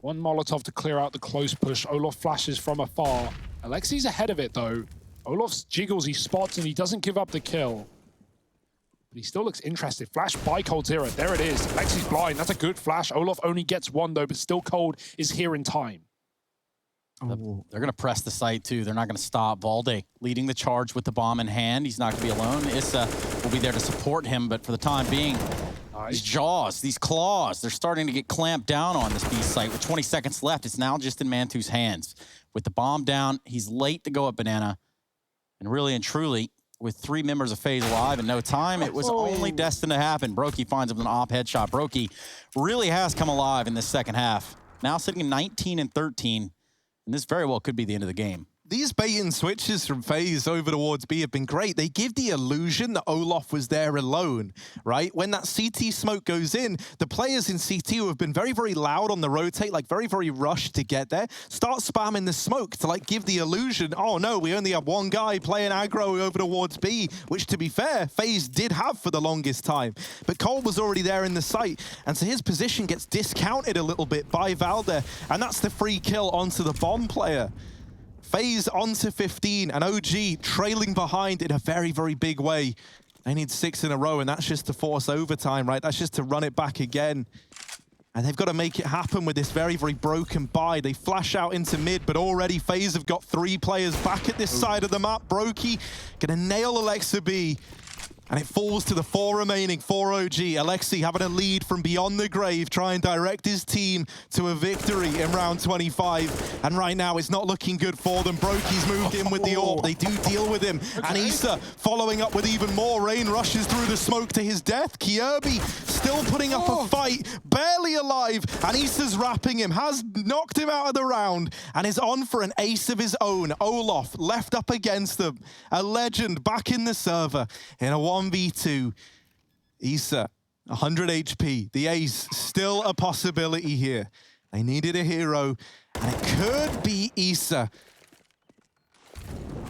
One Molotov to clear out the close push. Olof flashes from afar. Alexi's ahead of it, though. Olof's jiggles, he spots, and he doesn't give up the kill. But he still looks interested. Flash by coldzera. There it is. Alexi's blind. That's a good flash. Olof only gets 1, though, but still Cold is here in time. Oh. They're going to press the site, too. They're not going to stop. Valde leading the charge with the bomb in hand. He's not going to be alone. Issa will be there to support him, but for the time being, these jaws, these claws, they're starting to get clamped down on this B site. With 20 seconds left, it's now just in Mantu's hands. With the bomb down, he's late to go up Banana. And really and truly, with 3 members of FaZe alive in no time, it was only destined to happen. Brokey finds him an op headshot. Brokey really has come alive in this second half. Now sitting in 19 and 13. And this very well could be the end of the game. These bait and switches from FaZe over towards B have been great. They give the illusion that Olof was there alone, right? When that CT smoke goes in, the players in CT who have been very, very loud on the rotate, like very, very rushed to get there, start spamming the smoke to like give the illusion, oh no, we only have one guy playing aggro over towards B, which to be fair, FaZe did have for the longest time. But Cole was already there in the site, and so his position gets discounted a little bit by Valde, and that's the free kill onto the bomb player. FaZe onto 15, and OG trailing behind in a very, very big way. They need 6 in a row, and that's just to force overtime, right? That's just to run it back again. And they've got to make it happen with this very, very broken buy. They flash out into mid, but already FaZe have got 3 players back at this side of the map. Brokey gonna nail Alexa B. And it falls to the 4 remaining, 4 OG. Alexi having a lead from beyond the grave, try and direct his team to a victory in round 25. And right now, it's not looking good for them. Brokey's moved in with the AWP. They do deal with him. Okay. And Issa following up with even more. Rain rushes through the smoke to his death. Kierby still putting up a fight, barely alive. And Issa's wrapping him, has knocked him out of the round, and is on for an ace of his own. Olaf left up against them. A legend back in the server in a 1v2. Issa, 100 HP. The ace, still a possibility here. They needed a hero, and it could be Issa.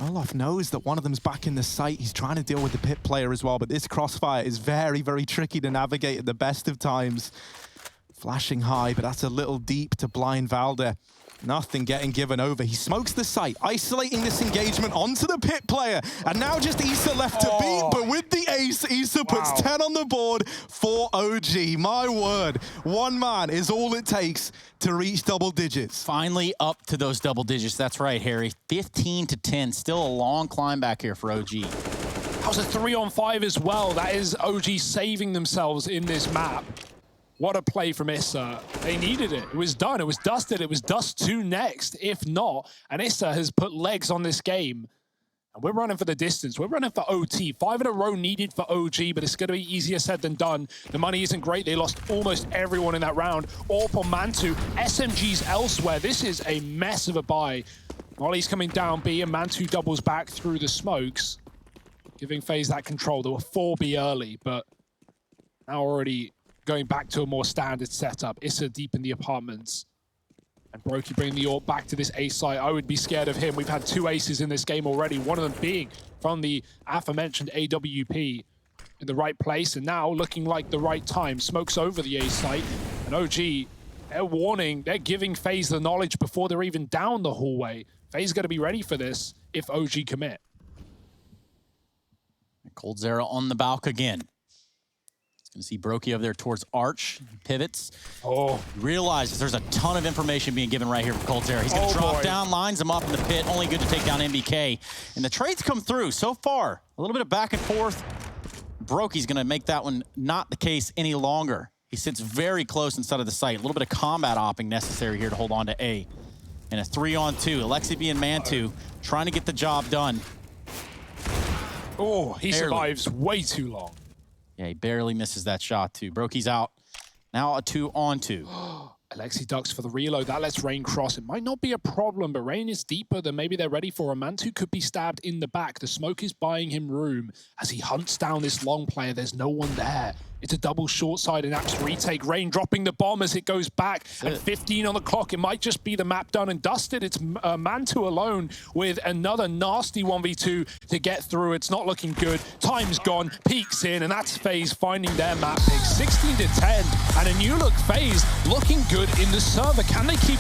Olaf knows that one of them's back in the site. He's trying to deal with the pit player as well, but this crossfire is very, very tricky to navigate at the best of times. Flashing high, but that's a little deep to blind Valder. Nothing getting given over. He smokes the site, isolating this engagement onto the pit player. And now just Issa left to beat, but with the ace, Issa puts 10 on the board for OG. My word, one man is all it takes to reach double digits. Finally up to those double digits. That's right, Harry. 15 to 10. Still a long climb back here for OG. That was a 3-on-5 as well. That is OG saving themselves in this map. What a play from Issa. They needed it. It was done. It was dusted. It was dust to next, if not. And Issa has put legs on this game. And we're running for the distance. We're running for OT. 5 in a row needed for OG, but it's going to be easier said than done. The money isn't great. They lost almost everyone in that round. AWP on Mantu. SMGs elsewhere. This is a mess of a buy. Molly's coming down B, and Mantu doubles back through the smokes, giving FaZe that control. They were 4B early, but now already going back to a more standard setup. Issa deep in the apartments. And Brokey bringing the AWP back to this ace site. I would be scared of him. We've had 2 aces in this game already, one of them being from the aforementioned AWP in the right place, and now looking like the right time. Smokes over the ace site, and OG, they're warning, they're giving FaZe the knowledge before they're even down the hallway. FaZe got to be ready for this if OG commit. coldzera on the balk again. Gonna see Brokey over there towards Arch. Pivots. Oh. Realizes there's a ton of information being given right here from coldzera. He's gonna drop down, lines him up in the pit. Only good to take down MBK. And the trades come through so far. A little bit of back and forth. Brokey's gonna make that one not the case any longer. He sits very close inside of the site. A little bit of combat opping necessary here to hold on to A. And a 3-on-2. Alexi B and Mantu trying to get the job done. Oh, he survives way too long. Yeah, he barely misses that shot too. Brokey's out. Now a 2-on-2. Alexi ducks for the reload. That lets Rain cross. It might not be a problem, but Rain is deeper than maybe they're ready for. Mantu could be stabbed in the back. The smoke is buying him room as he hunts down this long player. There's no one there. It's a double short side and Apps retake. Rain dropping the bomb as it goes back. And 15 on the clock. It might just be the map done and dusted. It's Mantu alone with another nasty 1v2 to get through. It's not looking good. Time's gone. Peeks in, and that's FaZe finding their map pick. 16 to 10. And a new look FaZe looking good in the server. Can they keep it